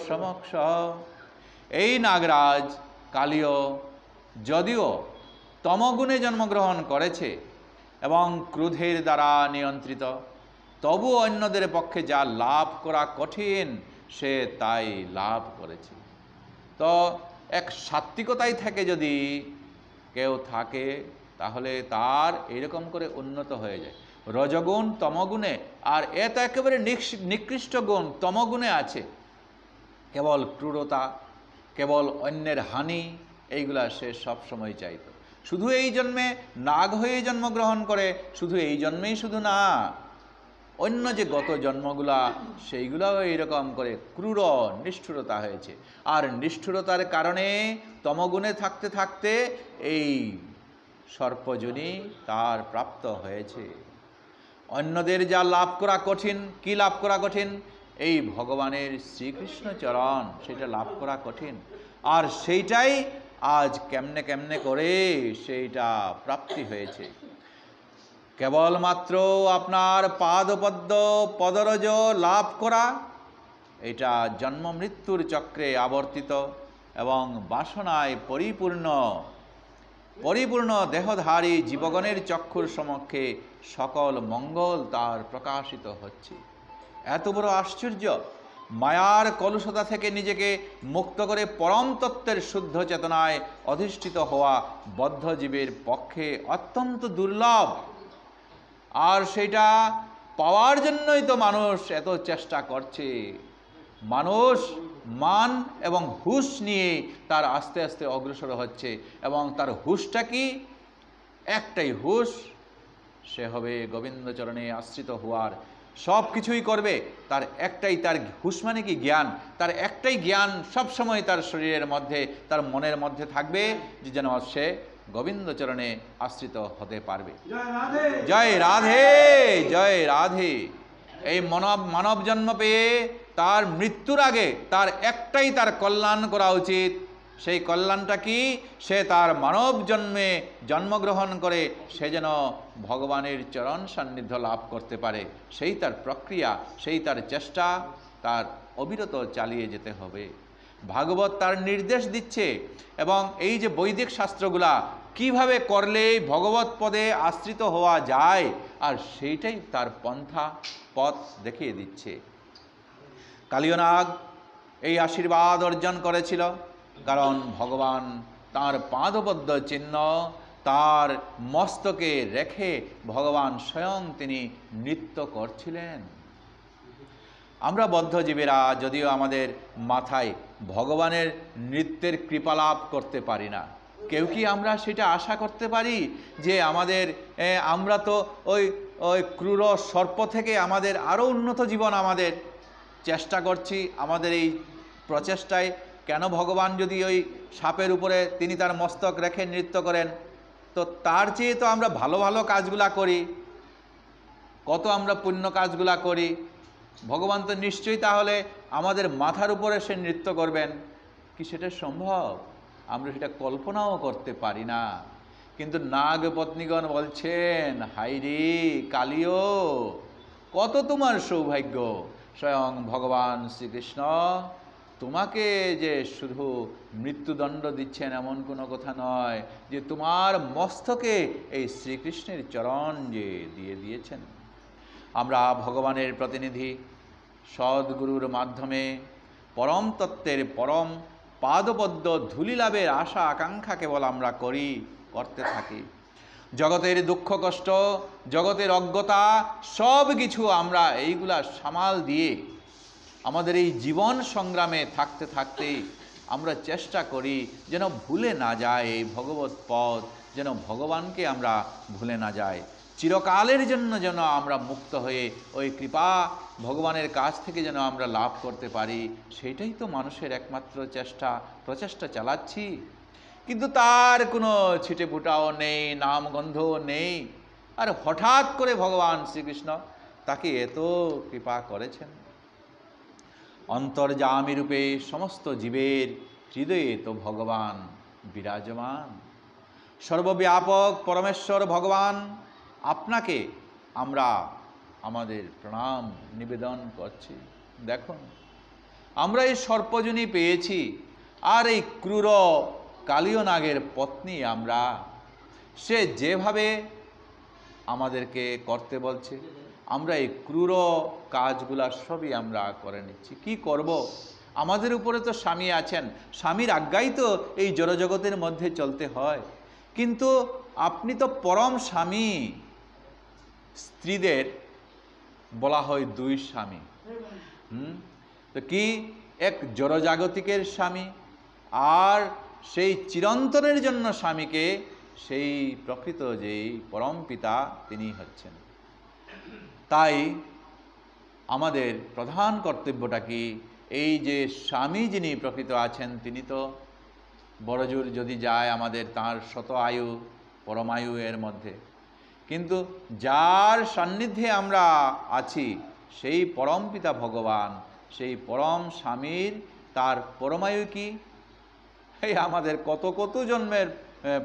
সমক্ষ। এই নাগরাজ কালীয় যদিও তমগুণে জন্মগ্রহণ করেছে এবং ক্রোধের দ্বারা নিয়ন্ত্রিত, তবু অন্যদের পক্ষে যা লাভ করা কঠিন সে তাই লাভ করেছে। তো এক সাত্ত্বিকতাই থেকে যদি কেউ থাকে তাহলে তার এরকম করে উন্নত হয়ে যায়। রজগুণ তমগুণে, আর এ তো একেবারে নিকৃষ্ট গুণ তমগুণে আছে, কেবল ক্রূরতা, কেবল অন্যের হানি, এইগুলা সে সবসময় চাইত। শুধু এই জন্মে নাগ হয়ে জন্মগ্রহণ করে, শুধু এই জন্মেই শুধু না, অন্য যে গত জন্মগুলা সেইগুলাও এইরকম করে ক্রূর নিষ্ঠুরতা হয়েছে। আর নিষ্ঠুরতার কারণে তমগুণে থাকতে থাকতে এই সর্পযোনি তার প্রাপ্ত হয়েছে। অন্যদের যা লাভ করা কঠিন, কি লাভ করা কঠিন? এই ভগবানের শ্রীকৃষ্ণ চরণ, সেটা লাভ করা কঠিন। আর সেইটাই আজ কেমনে কেমনে করে সেইটা প্রাপ্তি হয়েছে। কেবলমাত্র আপনার পাদপদ্ম পদরজ লাভ করা, এটা জন্ম মৃত্যুর চক্রে আবর্তিত এবং বাসনায় পরিপূর্ণ দেহধারী জীবগণের চক্ষুর সমক্ষে সকল মঙ্গল তার প্রকাশিত হচ্ছে। এত বড় আশ্চর্য! মায়ার কলুষতা থেকে নিজেকে মুক্ত করে পরম তত্ত্বের শুদ্ধ চেতনায় অধিষ্ঠিত হওয়া বদ্ধজীবের পক্ষে অত্যন্ত দুর্লভ। আর সেটা পাওয়ার জন্যই তো মানুষ এত চেষ্টা করছে। মানুষ মান এবং হুঁশ নিয়ে তার আস্তে আস্তে অগ্রসর হচ্ছে, এবং তার হুঁশটা কি? একটাই হুঁশ, সে হবে গোবিন্দচরণে আশ্রিত হওয়ার, সব কিছুই করবে। তার একটাই, তার হুঁশ মানে কি? জ্ঞান। তার একটাই জ্ঞান সবসময় তার শরীরের মধ্যে, তার মনের মধ্যে থাকবে, যে যেন সে গোবিন্দচরণে আশ্রিত হতে পারবে। জয় রাধে, জয় রাধে। এই মানব জন্ম পেয়ে তার মৃত্যুর আগে তার একটাই তার কল্যাণ করা উচিত। সেই কল্যাণটা কি? সে তার মানব জন্মে জন্মগ্রহণ করে সে যেন ভগবানের চরণ সান্নিধ্য লাভ করতে পারে। সেই তার প্রক্রিয়া, সেই তার চেষ্টা, তার অবিরত চালিয়ে যেতে হবে। ভাগবত তার নির্দেশ দিচ্ছে, এবং এই যে বৈদিক শাস্ত্রগুলা কিভাবে করলে ভগবত পদে আশ্রিত হওয়া যায়, আর সেইটাই তার পন্থা পথ দেখিয়ে দিচ্ছে। কালীয়নাগ এই আশীর্বাদ অর্জন করেছিল কারণ ভগবান তার পাদপদ্ম চিহ্ন তার মস্তকে রেখে ভগবান স্বয়ং তিনি নৃত্য করছিলেন। আমরা বদ্ধজীবীরা যদিও আমাদের মাথায় ভগবানের নৃত্যের কৃপালাভ করতে পারি না, কেউ কি আমরা সেটা আশা করতে পারি যে আমরা তো ওই ক্রূর সর্প থেকে আমাদের আরও উন্নত জীবন আমাদের চেষ্টা করছি। আমাদের এই প্রচেষ্টায় কেন ভগবান যদি ওই সাপের উপরে তিনি তার মস্তক রেখে নৃত্য করেন, তো তার চেয়ে তো আমরা ভালো ভালো কাজগুলা করি, কত আমরা পুণ্য কাজগুলা করি। ভগবান তো নিশ্চয়ই তাহলে আমাদের মাথার উপরে সে নৃত্য করবেন। কি সেটা সম্ভব? আমরা সেটা কল্পনাও করতে পারি না। কিন্তু নাগপত্নীগণ বলছেন, হাই রে কালীয়, কত তোমার সৌভাগ্য! স্বয়ং ভগবান শ্রীকৃষ্ণ তোমাকে যে শুধু মৃত্যুদণ্ড দিচ্ছেন এমন কোনো কথা নয়, যে তোমার মস্তকে এই শ্রীকৃষ্ণের চরণ যে দিয়ে দিয়েছেন। আমরা ভগবানের প্রতিনিধি, সদ্গুরুর মাধ্যমে পরম তত্ত্বের পরম পাদপদ্ম ধূলি লাভের আশা আকাঙ্ক্ষা কেবল আমরা করতে থাকি। জগতের দুঃখ কষ্ট, জগতের অজ্ঞতা সব কিছু আমরা এইগুলা সামাল দিয়ে আমাদের এই জীবন সংগ্রামে থাকতে থাকতে আমরা চেষ্টা করি যেন ভুলে না যায় এই ভগবৎ পথ, যেন ভগবানকে আমরা ভুলে না যায়, চিরকালের জন্য যেন আমরা মুক্ত হয়ে ওই কৃপা ভগবানের কাছ থেকে যেন আমরা লাভ করতে পারি। সেইটাই তো মানুষের একমাত্র প্রচেষ্টা চালাচ্ছি। কিন্তু তার কোনো ছিটে ফুটাও নেই, নামগন্ধও নেই। আর হঠাৎ করে ভগবান শ্রীকৃষ্ণ তাকে এত কৃপা করেছেন। অন্তর্যামী রূপে সমস্ত জীবের হৃদয়ে তো ভগবান বিরাজমান। সর্বব্যাপক পরমেশ্বর ভগবান, আপনাকে আমরা আমাদের প্রণাম নিবেদন করছি। দেখুন, আমরা এই সর্পজনী পেয়েছি, আর এই ক্রূর কালীয় নাগের পত্নী আমরা, সে যেভাবে আমাদেরকে করতে বলছে আমরা এই ক্রূর কাজগুলা সবই আমরা করে নিচ্ছি। কি করব? আমাদের উপরে তো স্বামী আছেন, স্বামীর আজ্ঞাই তো এই জড়জগতের মধ্যে চলতে হয়। কিন্তু আপনি তো পরম স্বামী। স্ত্রীদের বলা হয় দুই স্বামী। তো কি, এক জড়জাগতিকের স্বামী, আর সেই চিরন্তনের জন্য স্বামীকে সেই প্রকৃত যেই পরম পিতা তিনি হচ্ছেন। তাই আমাদের প্রধান কর্তব্যটা কি, এই যে স্বামী যিনি প্রকৃত আছেন তিনি তো বড়জোর যদি যায় আমাদের তার শত আয়ু পরমায়ু এর মধ্যে, কিন্তু যার সান্নিধ্যে আমরা আছি সেই পরম পিতা ভগবান, সেই পরম স্বামীর তার পরমায়ু কি, এই আমাদের কত কত জন্মের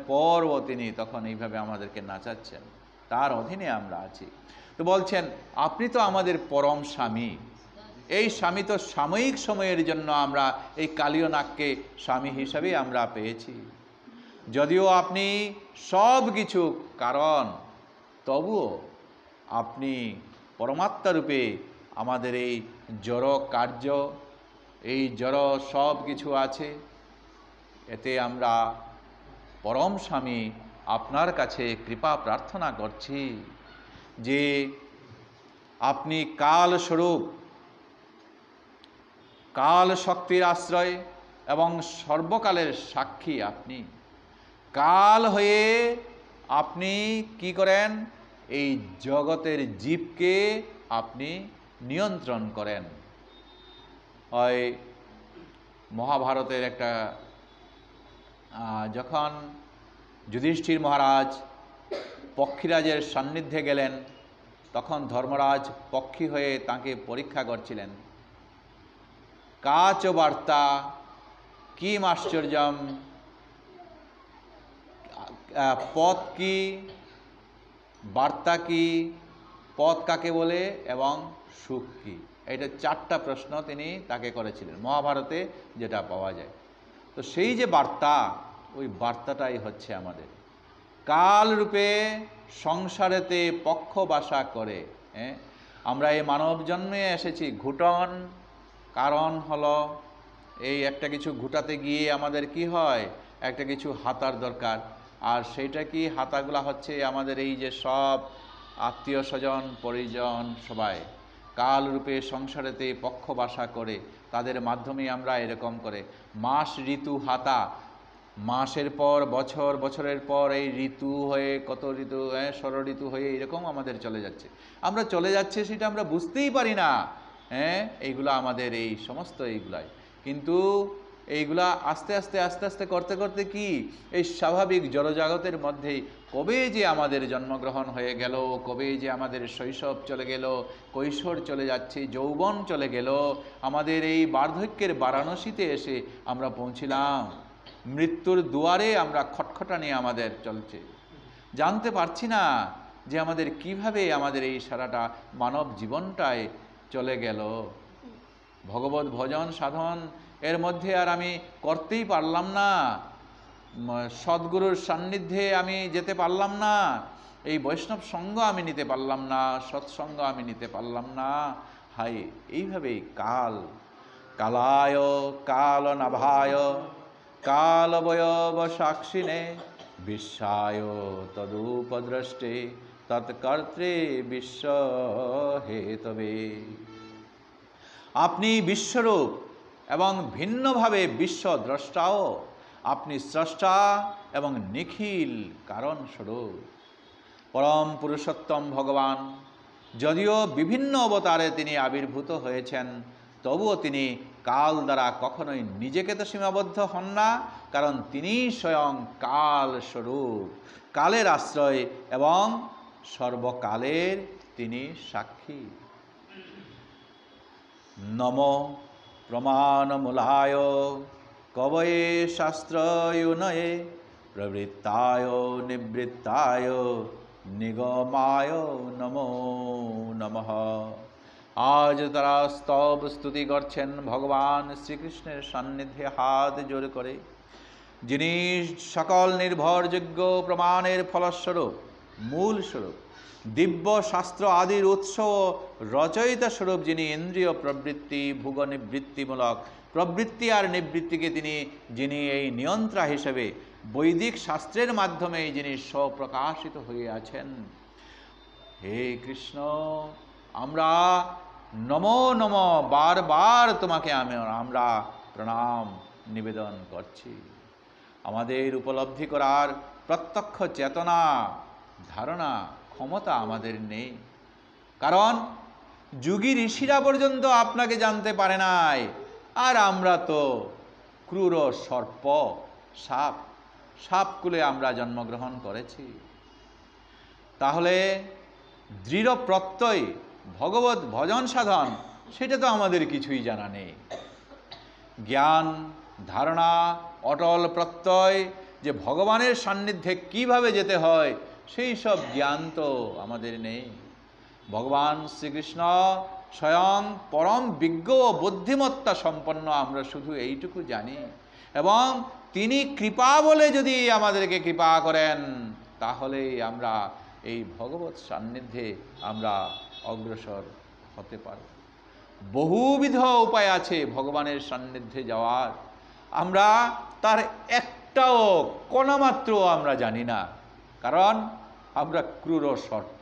পরও তিনি তখন এইভাবে আমাদেরকে নাচাচ্ছেন, তার অধীনে আমরা আছি। তো বলছেন আপনি তো আমাদের পরম স্বামী। এই স্বামী তো সাময়িক সময়ের জন্য আমরা এই কালীয় নাগকে স্বামী হিসাবে আমরা পেয়েছি। যদিও আপনি সব কিছু কারণ, তবুও আপনি পরমাত্মা রূপে আমাদের এই জড় কার্য, এই জড় সব কিছু আছে, এতে আমরা পরম স্বামী আপনার কাছে কৃপা প্রার্থনা করছি যে আপনি কাল স্বরূপ, কাল শক্তির আশ্রয় এবং সর্বকালের সাক্ষী। আপনি কাল হয়ে আপনি কি করেন, এই জগতের জীবকে আপনি নিয়ন্ত্রণ করেন। ওই মহাভারতের একটা যখন যুধিষ্ঠির মহারাজ পক্ষীরাজের সান্নিধ্যে গেলেন, তখন ধর্মরাজ পক্ষী হয়ে তাকে পরীক্ষা করছিলেন। কাচ বার্তা কিম আশ্চর্যম, পথ কি, বার্তা কি, পথ কাকে বলে এবং সুখ কি, এটা চারটা প্রশ্ন তিনি তাকে করেছিলেন মহাভারতে যেটা পাওয়া যায়। তো সেই যে বার্তা, ওই বার্তাটাই হচ্ছে আমাদের কাল রূপে সংসারেতে পক্ষ বাসা করে। আমরা এই মানব জন্মে এসেছি ঘুটন, কারণ হলো এই একটা কিছু ঘুটাতে গিয়ে আমাদের কি হয়, একটা কিছু হাতার দরকার। আর সেইটা কি, হাতাগুলা হচ্ছে আমাদের এই যে সব আত্মীয় স্বজন পরিজন সবাই কাল রূপে সংসারেতে পক্ষ বাসা করে, তাদের মাধ্যমে আমরা এরকম করে মাস ঋতু হাতা, মাসের পর বছর, বছরের পর এই ঋতু হয়ে কত ঋতু, ষড় ঋতু হয়ে এরকম আমাদের চলে যাচ্ছে। আমরা চলে যাচ্ছে সেটা আমরা বুঝতেই পারি না। এইগুলা আমাদের এই সমস্ত এইগুলাই, কিন্তু এইগুলা আস্তে আস্তে আস্তে আস্তে করতে করতে কি, এই স্বাভাবিক জড়জগতের মধ্যেই কবে যে আমাদের জন্মগ্রহণ হয়ে গেল, কবে যে আমাদের শৈশব চলে গেল, কৈশোর চলে যাচ্ছে, যৌবন চলে গেল, আমাদের এই বার্ধক্যের বারাণসীতে এসে আমরা পৌঁছিলাম, মৃত্যুর দুয়ারে আমরা খটখটানি আমাদের চলছে। জানতে পারছি না যে আমাদের কিভাবে আমাদের এই সারাটা মানব জীবনটায় চলে গেল। ভগবত ভজন সাধন এর মধ্যে আর আমি করতেই পারলাম না, সদ্গুরুর সান্নিধ্যে আমি যেতে পারলাম না, এই বৈষ্ণব সঙ্গ আমি নিতে পারলাম না, সৎসঙ্গ আমি নিতে পারলাম না। হাই, এইভাবেই কাল। কালায় কালনাভায় কালবয়ব সাক্ষিণে বিশ্বায় তদুপদ্রষ্টে তৎকর্ত্রে বিশ্ব হেতবে। আপনি বিশ্বরূপ এবং ভিন্নভাবে বিশ্বদ্রষ্টাও, আপনি স্রষ্টা এবং নিখিল কারণস্বরূপ। পরম পুরুষোত্তম ভগবান যদিও বিভিন্ন অবতারে তিনি আবির্ভূত হয়েছেন, তবুও তিনি কাল দ্বারা কখনোই নিজেকে তো সীমাবদ্ধ হন না, কারণ তিনি স্বয়ং কাল স্বরূপ, কালের আশ্রয় এবং সর্বকালের তিনি সাক্ষী। নম প্রমাণমূলায় কবয়ে শাস্ত্রয়ুনয়ে প্রবৃত্তায় নিবৃত্তায় নিগমায় নমো নমঃ। আজ তারা স্তব স্তুতি করছেন ভগবান শ্রীকৃষ্ণের সান্নিধ্যে হাত জোর করে, যিনি সকল নির্ভরযোগ্য প্রমাণের ফলস্বরূপ, মূল স্বরূপ, দিব্য শাস্ত্র আদির উৎস রচয়িতা স্বরূপ, যিনি ইন্দ্রিয় প্রবৃত্তি ভোগ নিবৃত্তিমূলক প্রবৃত্তি আর নিবৃত্তিকে যিনি এই নিয়ন্ত্রা হিসেবে বৈদিক শাস্ত্রের মাধ্যমে যিনি স্বপ্রকাশিত হয়ে আছেন। হে কৃষ্ণ, আমরা নমো নম বারবার তোমাকে আমরা প্রণাম নিবেদন করছি। আমাদের উপলব্ধি করার প্রত্যক্ষ চেতনা, ধারণা, ক্ষমতা আমাদের নেই, কারণ যুগী ঋষিরা পর্যন্ত আপনাকে জানতে পারে নাই, আর আমরা তো ক্রূর সর্প, সাপকুলে আমরা জন্মগ্রহণ করেছি। তাহলে দৃঢ় প্রত্যয় ভগবত ভজন সাধন, সেটা তো আমাদের কিছুই জানা নেই। জ্ঞান, ধারণা, অটল প্রত্যয় যে ভগবানের সান্নিধ্যে কিভাবে যেতে হয়, সেই সব জ্ঞান তো আমাদের নেই। ভগবান শ্রীকৃষ্ণ স্বয়ং পরম বিজ্ঞ ও বুদ্ধিমত্তা সম্পন্ন, আমরা শুধু এইটুকু জানি। এবং তিনি কৃপা বলে যদি আমাদেরকে কৃপা করেন, তাহলে আমরা এই ভগবত সান্নিধ্যে আমরা অগ্রসর হতে পারব। বহুবিধ উপায় আছে ভগবানের সান্নিধ্যে যাওয়ার, আমরা তার একটাও কণামাত্র আমরা জানি না, কারণ আমরা ক্রূর সর্প।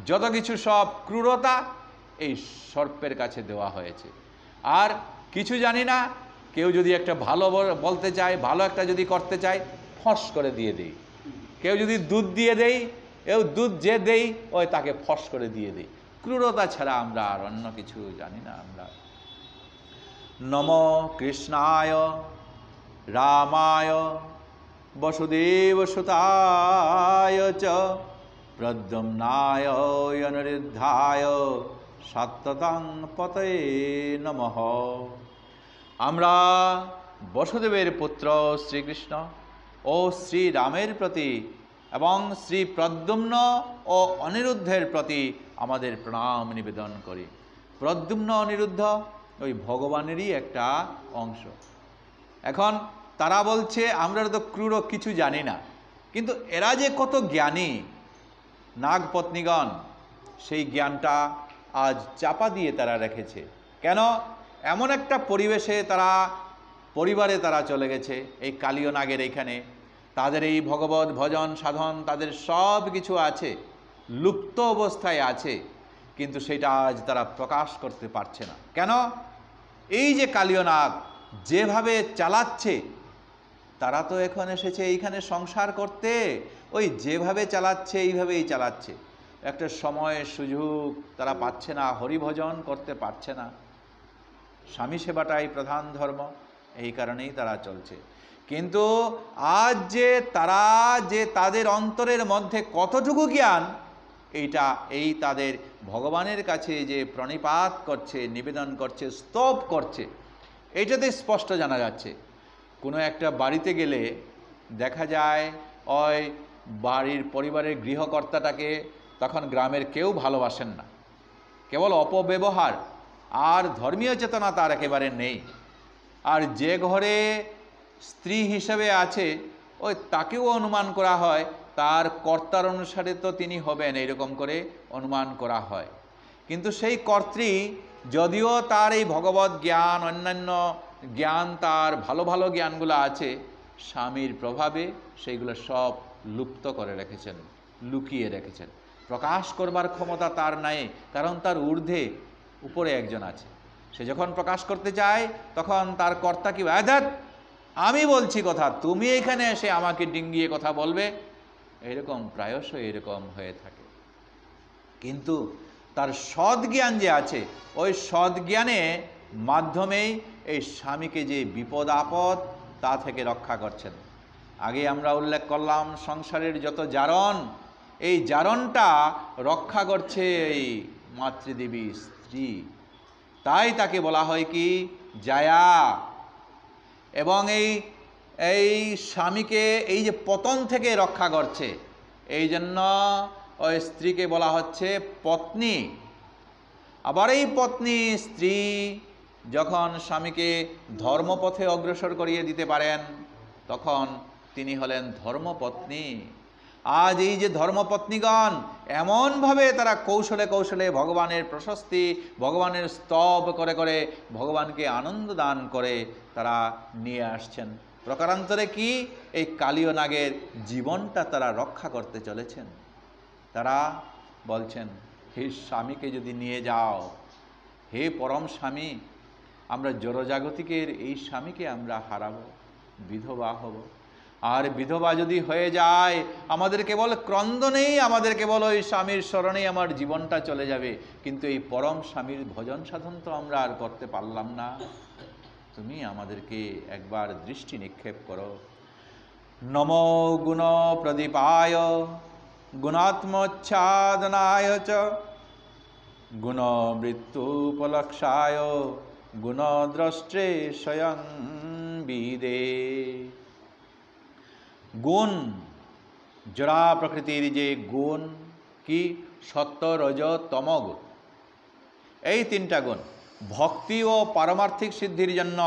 যত কিছু সব ক্রূরতা এই সর্পের কাছে দেওয়া হয়েছে। আর কিছু জানি না, কেউ যদি একটা ভালো বলতে চায়, ভালো একটা যদি করতে চায়, ফস করে দিয়ে দেই। কেউ যদি দুধ দিয়ে দেই, দুধ যে দেই ওই তাকে ফস করে দিয়ে দেই। ক্রূরতা ছাড়া আমরা আর অন্য কিছু জানি না। আমরা নম কৃষ্ণায় রামায় বসুদেব সুতায় চ প্রদ্যুম্নায় অনিরুদ্ধায় সত্যতাং পতয়ে নমঃ। আমরা বসুদেবের পুত্র শ্রীকৃষ্ণ ও শ্রীরামের প্রতি এবং শ্রী প্রদ্যুম্ন ও অনিরুদ্ধের প্রতি আমাদের প্রণাম নিবেদন করি। প্রদ্যুম্ন অনিরুদ্ধ ওই ভগবানেরই একটা অংশ। এখন তারা বলছে আমরা তো ক্রূর, কিছু জানি না, কিন্তু এরা যে কত জ্ঞানী নাগপত্নীগণ, সেই জ্ঞানটা আজ চাপা দিয়ে তারা রেখেছে। কেন? এমন একটা পরিবারে তারা চলে গেছে, এই কালীয় নাগের এইখানে তাদের এই ভগবত ভজন সাধন, তাদের সব কিছু আছে, লুপ্ত অবস্থায় আছে, কিন্তু সেটা আজ তারা প্রকাশ করতে পারছে না। কেন? এই যে কালীয় নাগ যেভাবে চালাচ্ছে, তারা তো এখন এসেছে এইখানে সংসার করতে, ওই যেভাবে চালাচ্ছে এইভাবেই চালাচ্ছে। একটা সময় সুযোগ তারা পাচ্ছে না, হরিভজন করতে পারছে না। স্বামী সেবাটাই প্রধান ধর্ম, এই কারণেই তারা চলছে। কিন্তু আজ যে তাদের অন্তরের মধ্যে কতটুকু জ্ঞান, এই তাদের ভগবানের কাছে যে প্রণিপাত করছে, নিবেদন করছে, স্তব করছে, এইটাতে স্পষ্ট জানা যাচ্ছে। কোনো একটা বাড়িতে গেলে দেখা যায় ওই বাড়ির পরিবারের গৃহকর্তাটাকে তখন গ্রামের কেউ ভালোবাসেন না, কেবল অপব্যবহার আর ধর্মীয় চেতনা তার একেবারে নেই। আর যে ঘরে স্ত্রী হিসেবে আছে, ওই তাকেও অনুমান করা হয় তার কর্তার অনুসারে তো তিনি হবেন, এইরকম করে অনুমান করা হয়। কিন্তু সেই কর্ত্রী যদিও তার এই ভগবত জ্ঞান, অন্যান্য জ্ঞান, তার ভালো ভালো জ্ঞানগুলো আছে, স্বামীর প্রভাবে সেইগুলো সব লুপ্ত করে রেখেছেন, লুকিয়ে রেখেছেন। প্রকাশ করবার ক্ষমতা তার নাই, কারণ তার ঊর্ধ্বে উপরে একজন আছে। সে যখন প্রকাশ করতে চায় তখন তার কর্তা কি, আধ্যাত্ম আমি বলছি কথা, তুমি এখানে এসে আমাকে ডিঙ্গিয়ে কথা বলবে, এরকম প্রায়শই এরকম হয়ে থাকে। কিন্তু তার সদ্জ্ঞান যে আছে, ওই সদ্জ্ঞানে মাধ্যমেই এই স্বামীকে যে বিপদ আপদ তা থেকে রক্ষা করছেন। আগে আমরা উল্লেখ করলাম সংসারের যত জারণ, এই জারণটা রক্ষা করছে এই মাতৃদেবী স্ত্রী। তাই তাকে বলা হয় কি, জায়া। এবং এই স্বামীকে এই যে পতন থেকে রক্ষা করছে, এই জন্য ওই স্ত্রীকে বলা হচ্ছে পত্নী। আবার এই পত্নী স্ত্রী যখন স্বামীকে ধর্মপথে অগ্রসর করিয়ে দিতে পারেন, তখন তিনি হলেন ধর্মপত্নী। আজ এই যে ধর্মপত্নীগণ এমনভাবে তারা কৌশলে কৌশলে ভগবানের প্রশস্তি, ভগবানের স্তব করে করে ভগবানকে আনন্দ দান করে তারা নিয়ে আসছেন। প্রকারান্তরে কি, এই কালীয় নাগের জীবনটা তারা রক্ষা করতে চলেছেন। তারা বলছেন, হে স্বামীকে যদি নিয়ে যাও, হে পরম স্বামী, আমরা জড়জাগতিকের এই স্বামীকে আমরা হারাবো, বিধবা হব। আর বিধবা যদি হয়ে যায়, আমাদের কেবল ক্রন্দনেই, আমাদের কেবল ওই স্বামীর স্মরণেই আমার জীবনটা চলে যাবে, কিন্তু এই পরম স্বামীর ভজন সাধন তো আমরা আর করতে পারলাম না। তুমি আমাদেরকে একবার দৃষ্টি নিক্ষেপ করো। নমো গুণ প্রদীপায় গুণাত্মচ্ছাদনায় চ গুণবৃত্তুপলক্ষায় গুণদ্রষ্ট্রে স্বয়ং বিদে। গুণ, জড়া প্রকৃতির যে গুণ কি, সত্য, রজ, তমগুণ, এই তিনটা গুণ ভক্তি ও পারমার্থিক সিদ্ধির জন্য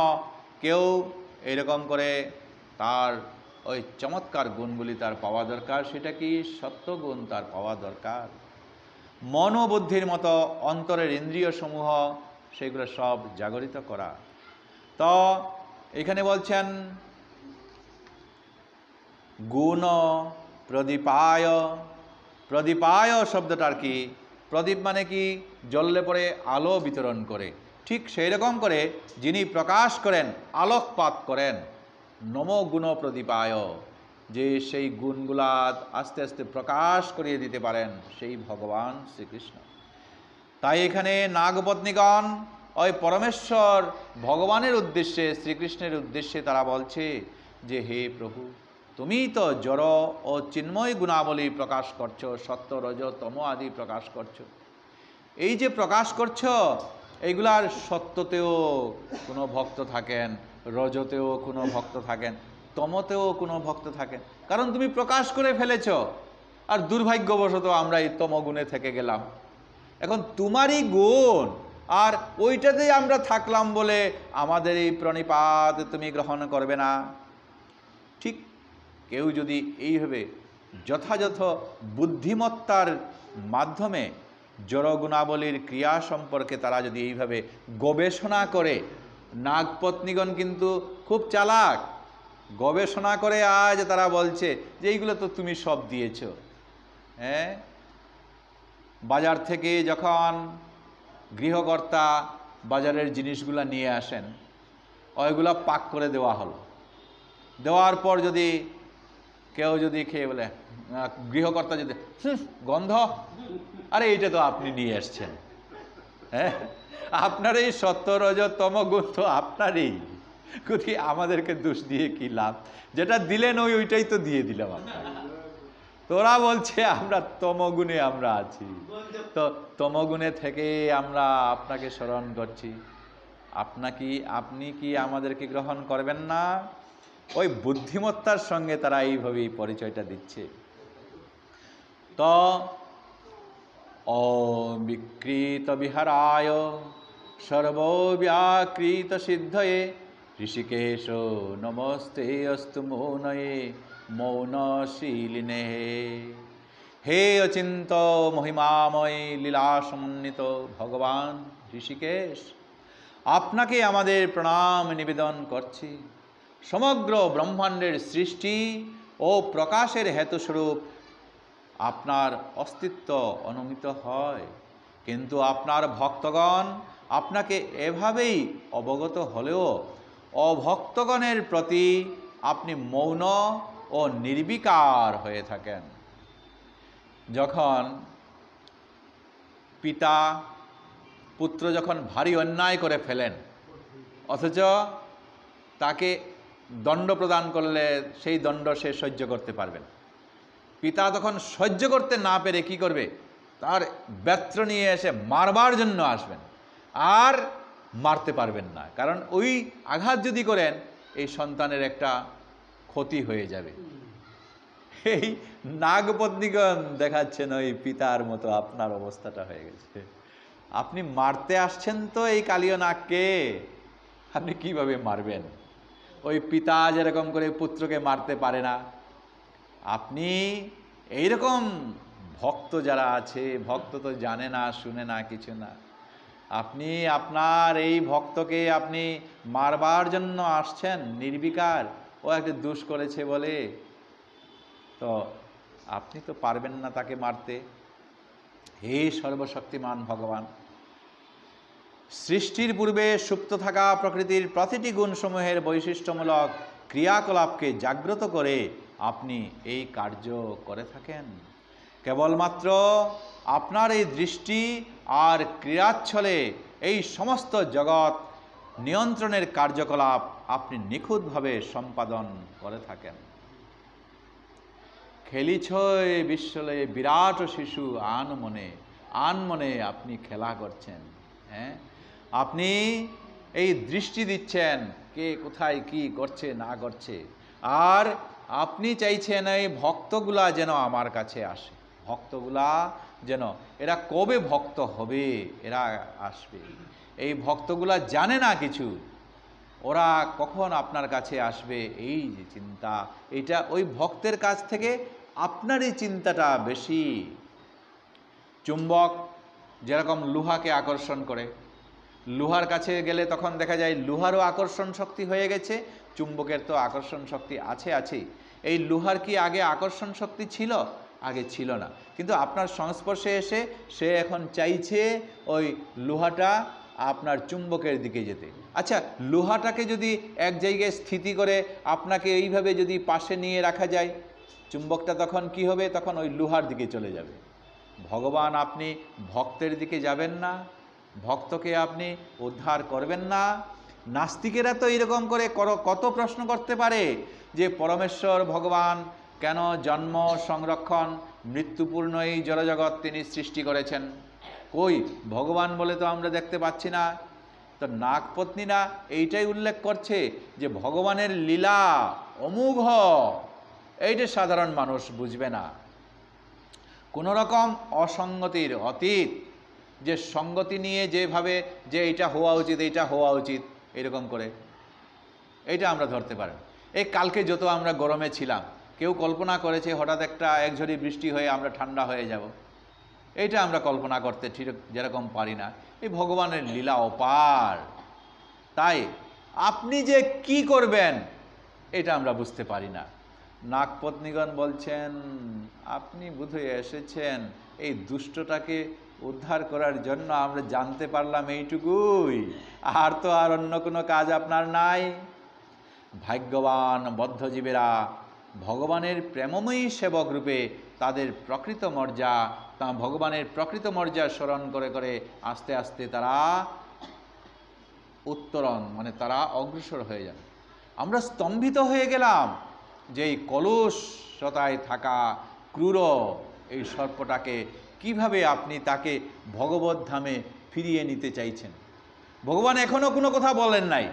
কেউ এরকম করে তার ওই চমৎকার গুণগুলি তার পাওয়া দরকার। সেটা কি, সত্যগুণ তার পাওয়া দরকার। মন ও বুদ্ধির মতো অন্তরের ইন্দ্রিয় সমূহ সেগুলো সব জাগরিত করা। তো এখানে বলছেন গুণ প্রদীপায়। প্রদীপায় শব্দটার কি, প্রদীপ মানে কি, জ্বললে পরে আলো বিতরণ করে, ঠিক সেই রকম করে যিনি প্রকাশ করেন, আলোকপাত করেন। নমো গুণ প্রদীপায়, যে সেই গুণগুলা আস্তে আস্তে প্রকাশ করিয়ে দিতে পারেন, সেই ভগবান শ্রীকৃষ্ণ। তাই এখানে নাগপত্নীগণ ওই পরমেশ্বর ভগবানের উদ্দেশ্যে, শ্রীকৃষ্ণের উদ্দেশ্যে তারা বলছে যে, হে প্রভু, তুমি তো জড় ও চিন্ময় গুণাবলী প্রকাশ করছো, সত্য, রজ, তম আদি প্রকাশ করছো। এই যে প্রকাশ করছো, এইগুলার সত্যতেও কোনো ভক্ত থাকেন, রজতেও কোনো ভক্ত থাকেন, তমতেও কোনো ভক্ত থাকেন, কারণ তুমি প্রকাশ করে ফেলেছ। আর দুর্ভাগ্যবশত আমরা এই তমগুণে থেকে গেলাম। এখন তোমারই গুণ, আর ওইটাতেই আমরা থাকলাম বলে আমাদের এই প্রণিপাত তুমি গ্রহণ করবে না। ঠিক কেউ যদি এইভাবে যথাযথ বুদ্ধিমত্তার মাধ্যমে জড়গুণাবলীর ক্রিয়া সম্পর্কে তারা যদি এইভাবে গবেষণা করে, নাগপত্নীগণ কিন্তু খুব চালাক, গবেষণা করে আজ তারা বলছে যে এইগুলো তো তুমি সব দিয়েছ। হ্যাঁ, বাজার থেকে যখন গৃহকর্তা বাজারের জিনিসগুলো নিয়ে আসেন, ওইগুলো পাক করে দেওয়া হলো। দেওয়ার পর যদি কেউ যদি খেয়ে বলে, গৃহকর্তা যদি গন্ধ, আরে এইটা তো আপনি নিয়ে আসছেন, হ্যাঁ আপনার এই সত্য রজ তম গুণ তো আপনারই, কোথায় আমাদেরকে দোষ দিয়ে কি লাভ, যেটা দিলেন ওইটাই তো দিয়ে দিলাম আপনার। তোরা বলছে আমরা তমগুণে আমরা আছি, তো তমগুণে থেকে আমরা আপনাকে স্মরণ করছি, আপনি কি আমাদেরকে গ্রহণ করবেন না? ওই বুদ্ধিমত্তার সঙ্গে তারা এইভাবেই পরিচয়টা দিচ্ছে। তো অবিকৃত বিহারায় সর্বব্যাকৃত সিদ্ধয়ে ঋষিকেশ নমস্তে অস্তু মৌনয়ে মৌনশীলিনে। হে অচিন্ত মহিমাময় লীলা সমন্বিত ভগবান, ঋষিকেশ, আপনাকে আমাদের প্রণাম নিবেদন করছি। সমগ্র ব্রহ্মাণ্ডের সৃষ্টি ও প্রকাশের হেতুস্বরূপ আপনার অস্তিত্ব অনুমিত হয়, কিন্তু আপনার ভক্তগণ আপনাকে এভাবেই অবগত হলেও অভক্তগণের প্রতি আপনি মৌন ও নির্বিকার হয়ে থাকেন। যখন পিতা পুত্র যখন ভারী অন্যায় করে ফেলেন, অথচ তাকে দণ্ড প্রদান করলে সেই দণ্ড সে সহ্য করতে পারবেন, পিতা তখন সহ্য করতে না পেরে কি করবে, তার ব্যত্র নিয়ে এসে মারবার জন্য আসবেন, আর মারতে পারবেন না, কারণ ওই আঘাত যদি করেন এই সন্তানের একটা ক্ষতি হয়ে যাবে। এই নাগপত্নীগণ দেখাচ্ছেন ওই পিতার মতো আপনার অবস্থাটা হয়ে গেছে। আপনি মারতে আসছেন তো এই কালীয় নাগকে, আপনি কিভাবে মারবেন? ওই পিতা যেরকম করে পুত্রকে মারতে পারে না, আপনি এইরকম ভক্ত যারা আছে, ভক্ত তো জানে না শুনে না কিছু না, আপনি আপনার এই ভক্তকে আপনি মারবার জন্য আসছেন নির্বিকার, ও একটা দোষ করেছে বলে, তো আপনি তো পারবেন না তাকে মারতে। হে সর্বশক্তিমান ভগবান, সৃষ্টির পূর্বে সুপ্ত থাকা প্রকৃতির প্রতিটি গুণসমূহের বৈশিষ্ট্যমূলক ক্রিয়াকলাপকে জাগ্রত করে আপনি এই কার্য করে থাকেন। কেবলমাত্র আপনার এই দৃষ্টি আর ক্রিয়াচ্ছলে এই সমস্ত জগৎ নিয়ন্ত্রণের কার্যকলাপ আপনি নিখুঁতভাবে সম্পাদন করে থাকেন। খেলিছয় বিশ্বলয়ে বিরাট শিশু আনমনে আপনি খেলা করছেন। হ্যাঁ, আপনি এই দৃষ্টি দিচ্ছেন কে কোথায় কি করছে না করছে, আর আপনি চাইছেন এই ভক্তগুলা যেন আমার কাছে আসে, ভক্তগুলা যেন, এরা কবে ভক্ত হবে, এরা আসবে, এই ভক্তগুলা জানে না কিছু, ওরা কখন আপনার কাছে আসবে, এই যে চিন্তা, এটা ওই ভক্তের কাছ থেকে আপনার এই চিন্তাটা বেশি। চুম্বক যেরকম লোহাকে আকর্ষণ করে, লোহার কাছে গেলে তখন দেখা যায় লোহারও আকর্ষণ শক্তি হয়ে গেছে, চুম্বকের তো আকর্ষণ শক্তি আছেই। এই লোহার কি আগে আকর্ষণ শক্তি ছিল? আগে ছিল না, কিন্তু আপনার সংস্পর্শে এসে সে এখন চাইছে ওই লোহাটা আপনার চুম্বকের দিকে যেতে। আচ্ছা, লোহাটাকে যদি এক জায়গায় স্থিতি করে আপনাকে এইভাবে যদি পাশে নিয়ে রাখা যায়, চুম্বকটা তখন কি হবে? তখন ওই লোহার দিকে চলে যাবে। ভগবান আপনি ভক্তের দিকে যাবেন না, ভক্তকে আপনি উদ্ধার করবেন না? নাস্তিকেরা তো এরকম করে কত প্রশ্ন করতে পারে যে পরমেশ্বর ভগবান কেন জন্ম সংরক্ষণ মৃত্যুপূর্ণ এই জড়জগৎ তিনি সৃষ্টি করেছেন, কই ভগবান বলে তো আমরা দেখতে পাচ্ছি না। তো নাগপত্নীরা এইটাই উল্লেখ করছে যে ভগবানের লীলা অমোঘ, এইটা সাধারণ মানুষ বুঝবে না। কোনো রকম অসঙ্গতির অতীত, যে সঙ্গতি নিয়ে যেভাবে যে এইটা হওয়া উচিত এইটা হওয়া উচিত এরকম করে, এইটা আমরা ধরতে পারি। এই কালকে যত আমরা গরমে ছিলাম, কেউ কল্পনা করেছে হঠাৎ এক ঝড়ি বৃষ্টি হয়ে আমরা ঠান্ডা হয়ে যাব? এইটা আমরা কল্পনা করতে ঠিক যেরকম পারি না। এই ভগবানের লীলা অপার, তাই আপনি যে কি করবেন এটা আমরা বুঝতে পারি না। নাগপত্নীগণ বলছেন আপনি বোধহয় এসেছেন এই দুষ্টটাকে উদ্ধার করার জন্য, আমরা জানতে পারলাম এইটুকুই, আর তো আর অন্য কোনো কাজ আপনার নাই। ভাগ্যবান বদ্ধজীবেরা ভগবানের প্রেমময়ী সেবক রূপে তাদের প্রকৃত মর্যাদা, ভগবানের প্রকৃত মর্যাদা স্মরণ করে করে আস্তে আস্তে তারা উত্তরণ মানে তারা অগ্রসর হয়ে যান। আমরা স্তম্ভিত হয়ে গেলাম যে এই কলুষতায় থাকা ক্রূর এই সর্পটাকে কিভাবে আপনি তাকে ভগবত ধামে ফিরিয়ে নিতে চাইছেন। ভগবান এখনও কোনো কথা বলেন নাই,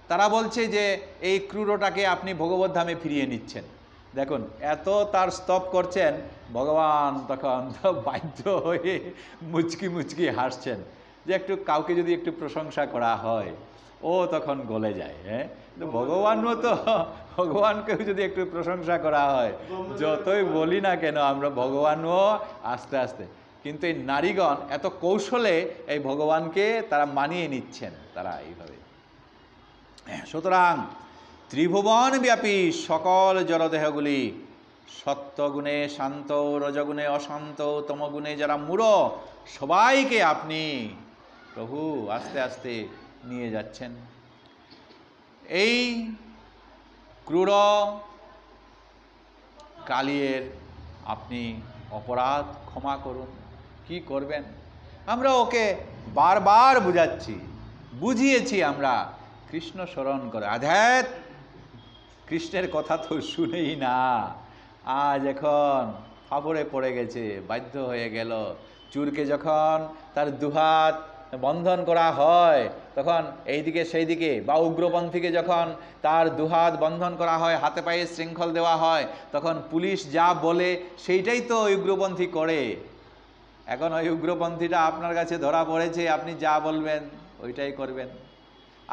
তারা বলছে যে এই ক্রূরটাকে আপনি ভগবত ধামে ফিরিয়ে নিচ্ছেন। দেখুন এত তার স্তব করছেন, ভগবান তখন বাধ্য হয়ে মুচকি মুচকি হাসছেন, যে একটু কাউকে যদি একটু প্রশংসা করা হয় ও তখন গলে যায়। হ্যাঁ, তো ভগবানও তো, ভগবানকেও যদি একটু প্রশংসা করা হয়, যতই বলি না কেন আমরা, ভগবানও আস্তে আস্তে কিন্তু এই নারীগণ এত কৌশলে এই ভগবানকে তারা মানিয়ে নিচ্ছেন, তারা এইভাবে। সুতরাং ত্রিভুবন ব্যাপী সকল জড়দেহগুলি সত্যগুণে শান্ত, রজগুণে অশান্ত, তমগুণে যারা মূঢ়, সবাইকে আপনি প্রভু আস্তে আস্তে নিয়ে যাচ্ছেন। এই ক্রূর কালিয়ের আপনি অপরাধ ক্ষমা করুন। কি করবেন? আমরা ওকে বারবার বুঝিয়েছি আমরা, কৃষ্ণ স্মরণ করে। আধ্যাত্ম কৃষ্ণের কথা তো শুনেই না, আজ এখন ফাফড়ে পড়ে গেছে, বাধ্য হয়ে গেল। চুরকে যখন তার দুহাত বন্ধন করা হয় তখন এইদিকে সেই দিকে, বা উগ্রপন্থীকে যখন তার দুহাত বন্ধন করা হয়, হাতে পায়ে শৃঙ্খল দেওয়া হয়, তখন পুলিশ যা বলে সেইটাই তো উগ্রপন্থী করে। এখন ওই উগ্রপন্থীটা আপনার কাছে ধরা পড়েছে, আপনি যা বলবেন ওইটাই করবেন।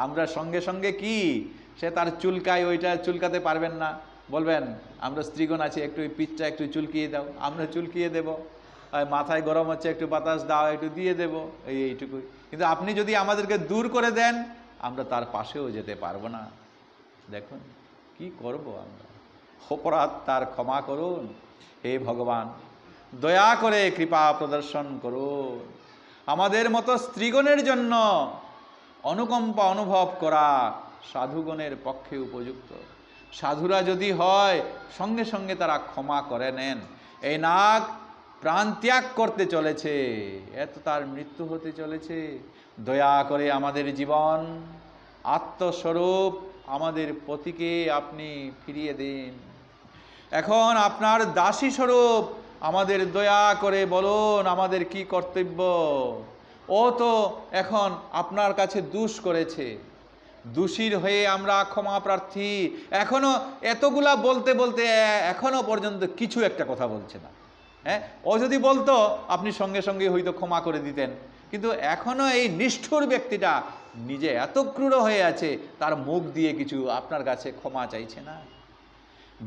আমরা সঙ্গে সঙ্গে কি, সে তার চুলকায়, ওইটা চুলকাতে পারবেন না, বলবেন আমরা স্ত্রীগণ আছি, একটু ওই পিঠটা একটু চুলকিয়ে দাও, আমরা চুলকিয়ে দেব। মাথায় গরম হচ্ছে, একটু বাতাস দাও, একটু দিয়ে দেব, এইটুকুই। কিন্তু আপনি যদি আমাদেরকে দূর করে দেন, আমরা তার পাশেও যেতে পারবো না। দেখুন কি করব আমরা। অপরাধ তার ক্ষমা করুন হে ভগবান, দয়া করে কৃপা প্রদর্শন করুন। আমাদের মতো স্ত্রীগণের জন্য অনুকম্পা অনুভব করা সাধুগণের পক্ষে উপযুক্ত। সাধুরা যদি হয়, সঙ্গে সঙ্গে তারা ক্ষমা করে নেন। এই নাগ প্রাণ ত্যাগ করতে চলেছে, এত তার মৃত্যু হতে চলেছে। দয়া করে আমাদের জীবন, আত্মস্বরূপ আমাদের পতিকে আপনি ফিরিয়ে দিন। এখন আপনার দাসী স্বরূপ আমাদের দয়া করে বলুন আমাদের কি কর্তব্য। ও তো এখন আপনার কাছে দোষ করেছে, দোষীর হয়ে আমরা ক্ষমা প্রার্থী। এখনো এতগুলা বলতে বলতে এখনো পর্যন্ত কিছু একটা কথা বলছে না। হ্যাঁ, ও যদি বলতো আপনি সঙ্গে সঙ্গে হয়তো ক্ষমা করে দিতেন, কিন্তু এখনো এই নিষ্ঠুর ব্যক্তিটা নিজে এত ক্রূর হয়ে আছে, তার মুখ দিয়ে কিছু আপনার কাছে ক্ষমা চাইছে না।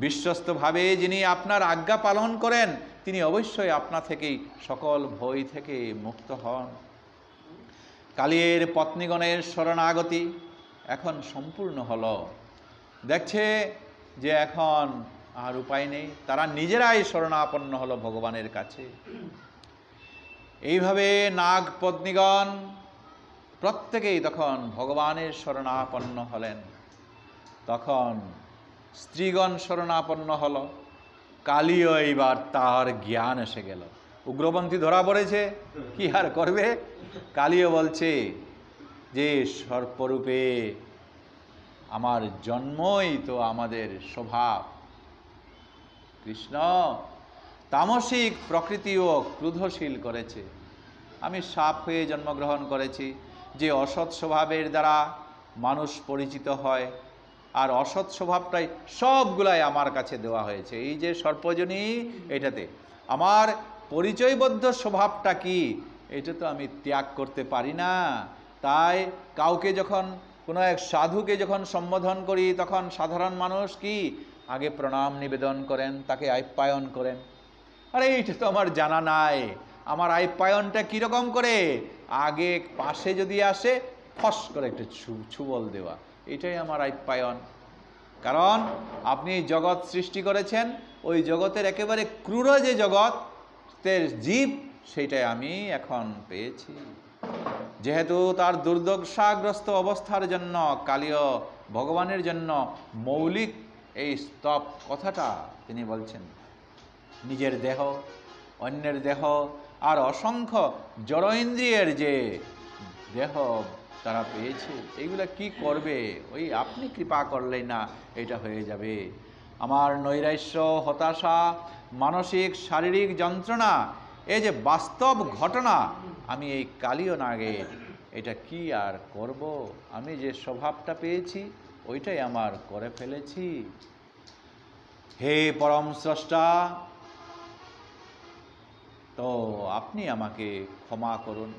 বিশ্বস্তভাবে যিনি আপনার আজ্ঞা পালন করেন, তিনি অবশ্যই আপনা থেকেই সকল ভয় থেকে মুক্ত হন। কালিয়ের পত্নীগণের শরণাগতি এখন সম্পূর্ণ হলো। দেখছে যে এখন আর উপায় নেই, তারা নিজেরাই শরণাপন্ন হলো ভগবানের কাছে। এইভাবে নাগ পত্নীগণ প্রত্যেকেই তখন ভগবানের শরণাপন্ন হলেন। তখন স্ত্রীগণ শরণাপন্ন হলো। কালিও এইবার তার জ্ঞান এসে গেল। উগ্রপন্থী ধরা পড়েছে, কি আর করবে? কালিও বলছে যে সর্পরূপে আমার জন্মই তো আমাদের স্বভাব। কৃষ্ণ তামসিক প্রকৃতিও ক্রোধশীল করেছে। আমি সাপ হয়ে জন্মগ্রহণ করেছি, যে অসৎ স্বভাবের দ্বারা মানুষ পরিচিত হয়, আর অসৎ স্বভাবটাই সবগুলাই আমার কাছে দেওয়া হয়েছে। এই যে সর্পজনী, এটাতে আমার পরিচয়বদ্ধ স্বভাবটা কি, এটা তো আমি ত্যাগ করতে পারি না। তাই কাউকে যখন, কোনো এক সাধুকে যখন সম্বোধন করি, তখন সাধারণ মানুষ কি আগে প্রণাম নিবেদন করেন, তাকে আপ্যায়ন করেন। আরে এইটা তো আমার জানা নাই। আমার আপ্যায়নটা কীরকম করে? আগে পাশে যদি আসে ফস করে একটা ছুবল দেওয়া, এটাই আমার আপ্যায়ন। কারণ আপনি জগৎ সৃষ্টি করেছেন, ওই জগতের একেবারে ক্রূর যে জগতের জীব, সেইটাই আমি এখন পেয়েছি। যেহেতু তার দুর্দশাগ্রস্ত অবস্থার জন্য কালীয় ভগবানের জন্য মৌলিক এই স্তব কথাটা তিনি বলছেন। নিজের দেহ, অন্যের দেহ, আর অসংখ্য জড় ইন্দ্রিয়ের যে দেহ তারা পেয়েছে, এইগুলা কি করবে? ওই আপনি কৃপা করলেই না এটা হয়ে যাবে। আমার নৈরাশ্য, হতাশা, মানসিক শারীরিক যন্ত্রণা, এই যে বাস্তব ঘটনা, আমি এই কালীয় নাগে এটা কি আর করব? আমি যে স্বভাবটা পেয়েছি ওইটাই আমার করে ফেলেছি। হে পরম স্রষ্টা, তো আপনি আমাকে ক্ষমা করুন।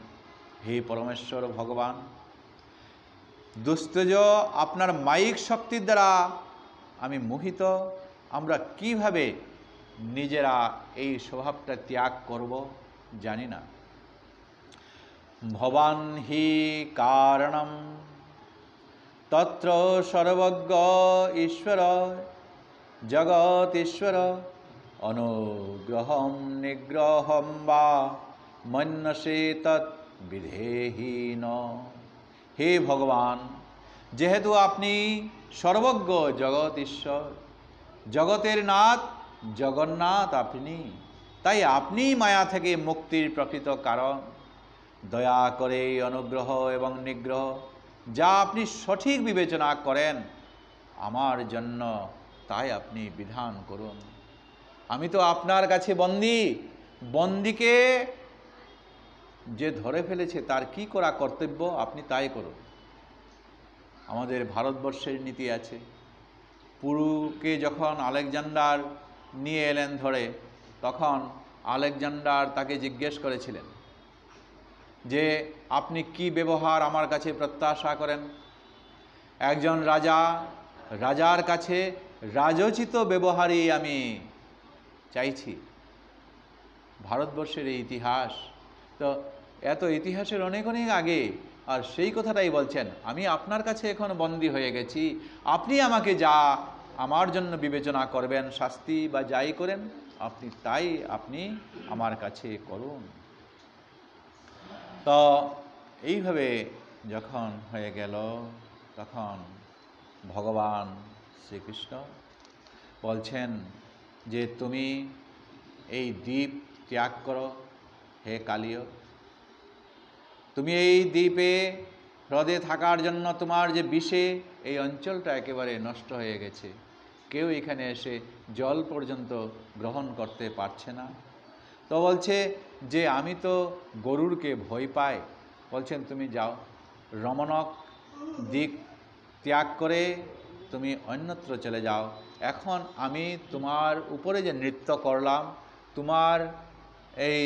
হে পরমেশ্বর ভগবান, দুস্তজ আপনার মায়িক শক্তির দ্বারা আমি মোহিত। আমরা কিভাবে নিজেরা এই স্বভাবটা ত্যাগ করব? জানি না। ভবান হি কারণম তত্র সর্বজ্ঞ ঈশ্বর জগৎ ঈশ্বর অনুগ্রহম নিগ্রহম বা মন্যসে তৎ বিধেহীন। হে ভগবান, যেহেতু আপনি সর্বজ্ঞ, জগৎ ঈশ্বর, জগতের নাথ জগন্নাথ আপনি, তাই আপনি মায়া থেকে মুক্তির প্রকৃত কারণ। দয়া করে অনুগ্রহ এবং নিগ্রহ যা আপনি সঠিক বিবেচনা করেন আমার জন্য, তাই আপনি বিধান করুন। আমি তো আপনার কাছে বন্দী, বন্দীকে যে ধরে ফেলেছে তার কি করা কর্তব্য আপনি তাই করুন। আমাদের ভারতবর্ষের নীতি আছে, পুরুকে যখন আলেকজান্ডার নিয়ে এলেন ধরে, তখন আলেকজান্ডার তাকে জিজ্ঞেস করেছিলেন যে আপনি কি ব্যবহার আমার কাছে প্রত্যাশা করেন। একজন রাজা, রাজার কাছে রাজোচিত ব্যবহারই আমি চাইছি। ভারতবর্ষের এই ইতিহাস তো, এত ইতিহাসের অনেক অনেক আগে, আর সেই কথাটাই বলছেন, আমি আপনার কাছে এখন বন্দী হয়ে গেছি, আপনি আমাকে যা আমার জন্য বিবেচনা করবেন, শাস্তি বা যাই করেন আপনি তাই আপনি আমার কাছে করুন। তো এইভাবে যখন হয়ে গেল, তখন ভগবান শ্রীকৃষ্ণ বলছেন যে তুমি এই দ্বীপ ত্যাগ করো হে কালীয়। তুমি এই দ্বীপে হ্রদে থাকার জন্য তোমার যে বিষে এই অঞ্চলটা একেবারে নষ্ট হয়ে গেছে, কেউ এখানে এসে জল পর্যন্ত গ্রহণ করতে পারছে না। তো বলছে যে আমি তো গরুরকে ভয় পাই, বলছেন তুমি যাও, রমণক দিক ত্যাগ করে তুমি অন্যত্র চলে যাও। এখন আমি তোমার উপরে যে নৃত্য করলাম, তোমার এই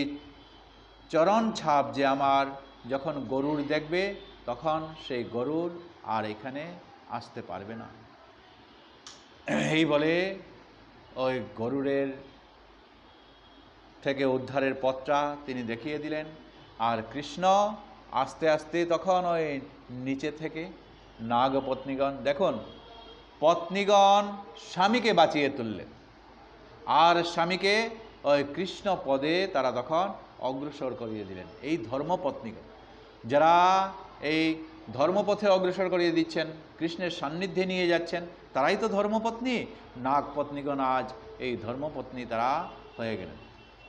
চরণ ছাপ যে আমার যখন গরুর দেখবে, তখন সেই গরুর আর এখানে আসতে পারবে না। এই বলে ওই গরুরের থেকে উদ্ধারের পথটা তিনি দেখিয়ে দিলেন। আর কৃষ্ণ আস্তে আস্তে তখন ওই নিচে থেকে নাগপত্নীগণ, দেখুন পত্নীগণ স্বামীকে বাঁচিয়ে তুললেন, আর স্বামীকে ওই কৃষ্ণ পদে তারা তখন অগ্রসর করিয়ে দিলেন। এই ধর্মপত্নীগণ যারা এই ধর্মপথে অগ্রসর করিয়ে দিচ্ছেন, কৃষ্ণের সান্নিধ্যে নিয়ে যাচ্ছেন, তারাই তো ধর্মপত্নী। নাগপত্নীগণ আজ এই ধর্মপত্নী তারা হয়ে গেলেন।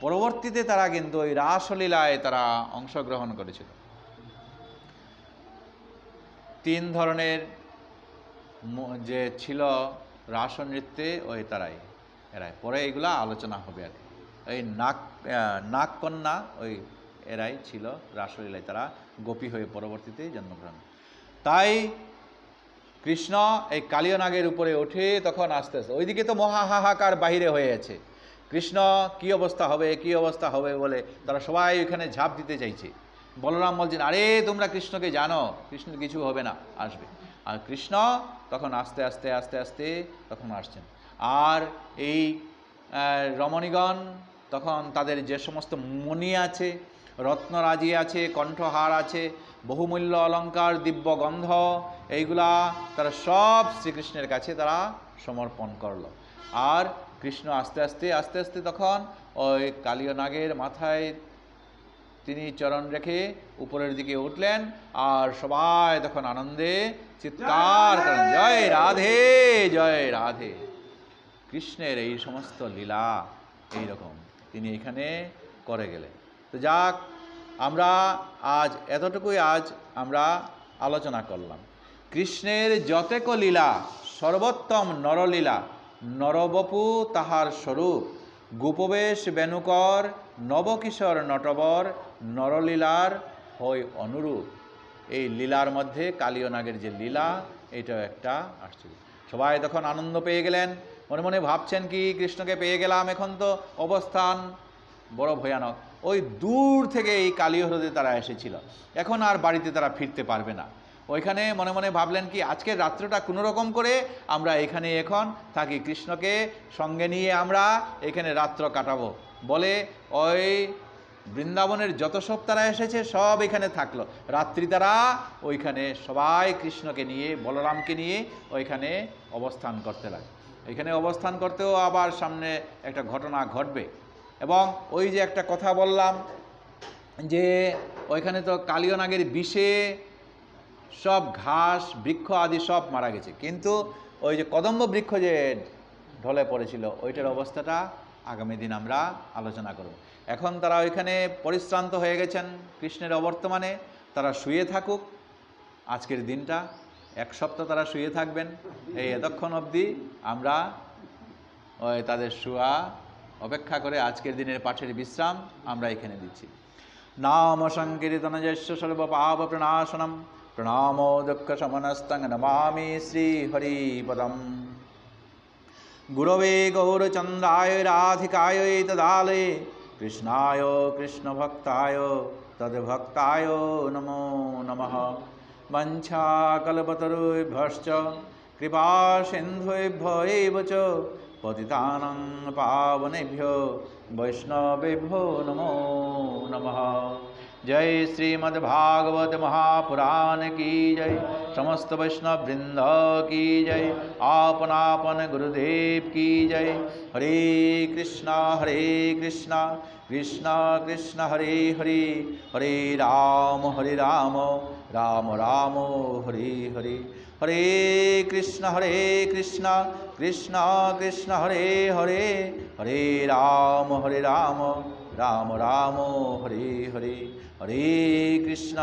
পরবর্তীতে তারা কিন্তু ওই রাসলীলায় তারা অংশগ্রহণ করেছিল। 3 ধরনের যে ছিল রাসনৃত্যে, ওই এরাই পরে এগুলা আলোচনা হবে আর কি। ওই নাগকন্যা ওই এরাই ছিল রাসলীলায়, তারা গোপী হয়ে পরবর্তীতে জন্মগ্রহণ। তাই কৃষ্ণ এই কালীয় নাগের উপরে ওঠে, তখন আস্তে আস্তে ওইদিকে তো মহাহাহাকার বাহিরে হয়ে আছে, কৃষ্ণ কি অবস্থা হবে কি অবস্থা হবে বলে তারা সবাই ওইখানে ঝাঁপ দিতে চাইছে। বলরাম বলছেন আরে তোমরা কৃষ্ণকে জানো, কৃষ্ণের কিছু হবে না, আসবে। আর কৃষ্ণ তখন আস্তে আস্তে আস্তে আস্তে তখন আসছেন। আর এই রমণীগণ তখন তাদের যে সমস্ত মণি আছে, রত্নরাজি আছে, কণ্ঠহার আছে, বহুমূল্য অলঙ্কার, দিব্য গন্ধ, এইগুলা তারা সব শ্রীকৃষ্ণের কাছে তারা সমর্পণ করলো। আর কৃষ্ণ আস্তে আস্তে আস্তে আস্তে তখন ওই কালীয় নাগের মাথায় তিনি চরণ রেখে উপরের দিকে উঠলেন, আর সবাই তখন আনন্দে চিৎকার করেন জয় রাধে জয় রাধে। কৃষ্ণের এই সমস্ত লীলা এইরকম তিনি এখানে করে গেলেন। তো যাক, আমরা আজ এতটুকুই আমরা আলোচনা করলাম। কৃষ্ণের যতেক লীলা সর্বোত্তম নরলীলা, নরবপু তাহার স্বরূপ, গোপবেশ বেণুকর নবকিশোর নটবর, নরলীলার হয় অনুরূপ। এই লীলার মধ্যে কালীয় নাগের যে লীলা, এটাও একটা আশ্চর্য। সবাই তখন আনন্দ পেয়ে গেলেন, মনে মনে ভাবছেন কি কৃষ্ণকে পেয়ে গেলাম, এখন তো অবস্থান বড় ভয়ানক। ওই দূর থেকে এই কালীয় হ্রদে তারা এসেছিল, এখন আর বাড়িতে তারা ফিরতে পারবে না। ওইখানে মনে মনে ভাবলেন কি আজকের রাত্রটা কোনো রকম করে আমরা এখানে এখন থাকি, কৃষ্ণকে সঙ্গে নিয়ে আমরা এখানে রাত্র কাটাবো বলে ওই বৃন্দাবনের যত সব তারা এসেছে সব এখানে থাকলো। রাত্রি তারা ওইখানে সবাই কৃষ্ণকে নিয়ে, বলরামকে নিয়ে ওইখানে অবস্থান করতে লাগে। এখানে অবস্থান করতেও আবার সামনে একটা ঘটনা ঘটবে। এবং ওই যে একটা কথা বললাম যে ওইখানে তো কালীয় নাগের বিষে সব ঘাস বৃক্ষ আদি সব মারা গেছে, কিন্তু ওই যে কদম্ব বৃক্ষ যে ঢলে পড়েছিল ওইটার অবস্থাটা আগামী দিন আমরা আলোচনা করব। এখন তারা ওইখানে পরিশ্রান্ত হয়ে গেছেন কৃষ্ণের অবর্তমানে, তারা শুয়ে থাকুক আজকের দিনটা, 1 সপ্তাহ তারা শুয়ে থাকবেন। এই এতক্ষণ অবধি আমরা ওই তাদের শুয়া অপেক্ষা করে আজকের দিনের পাঠের বিশ্রাম আমরা এখানে দিচ্ছি। নাম সংকীর্তনযস্য সর্ব পাপ প্রণাশনম প্রণামো দুঃখ শমনস্তং নমামি শ্রী হরিপদম। গুরবে গৌরচন্দ্রায় রাধিকায় তদালয়ে কৃষ্ণায় কৃষ্ণভক্তায় তদ্ভক্তায় নমো নমঃ। वञ्छाकल्पतरुभ्यश्च कृपासिन्धुभ्यो एव च पतितानां पावनेभ्यो वैष्णवेभ्यो नमो नमः। जय श्रीमद्भागवत महापुराण की जय, समस्त वैष्णव वृंद की जय, आपन आपन गुरुदेव की जय। हरे कृष्णा कृष्णा कृष्ण हरे हरे, हरे राम राम राम हरे हरे। हरे कृष्णा कृष्ण कृष्ण हरे हरे, हरे राम राम राम हरे हरे। हरे कृष्ण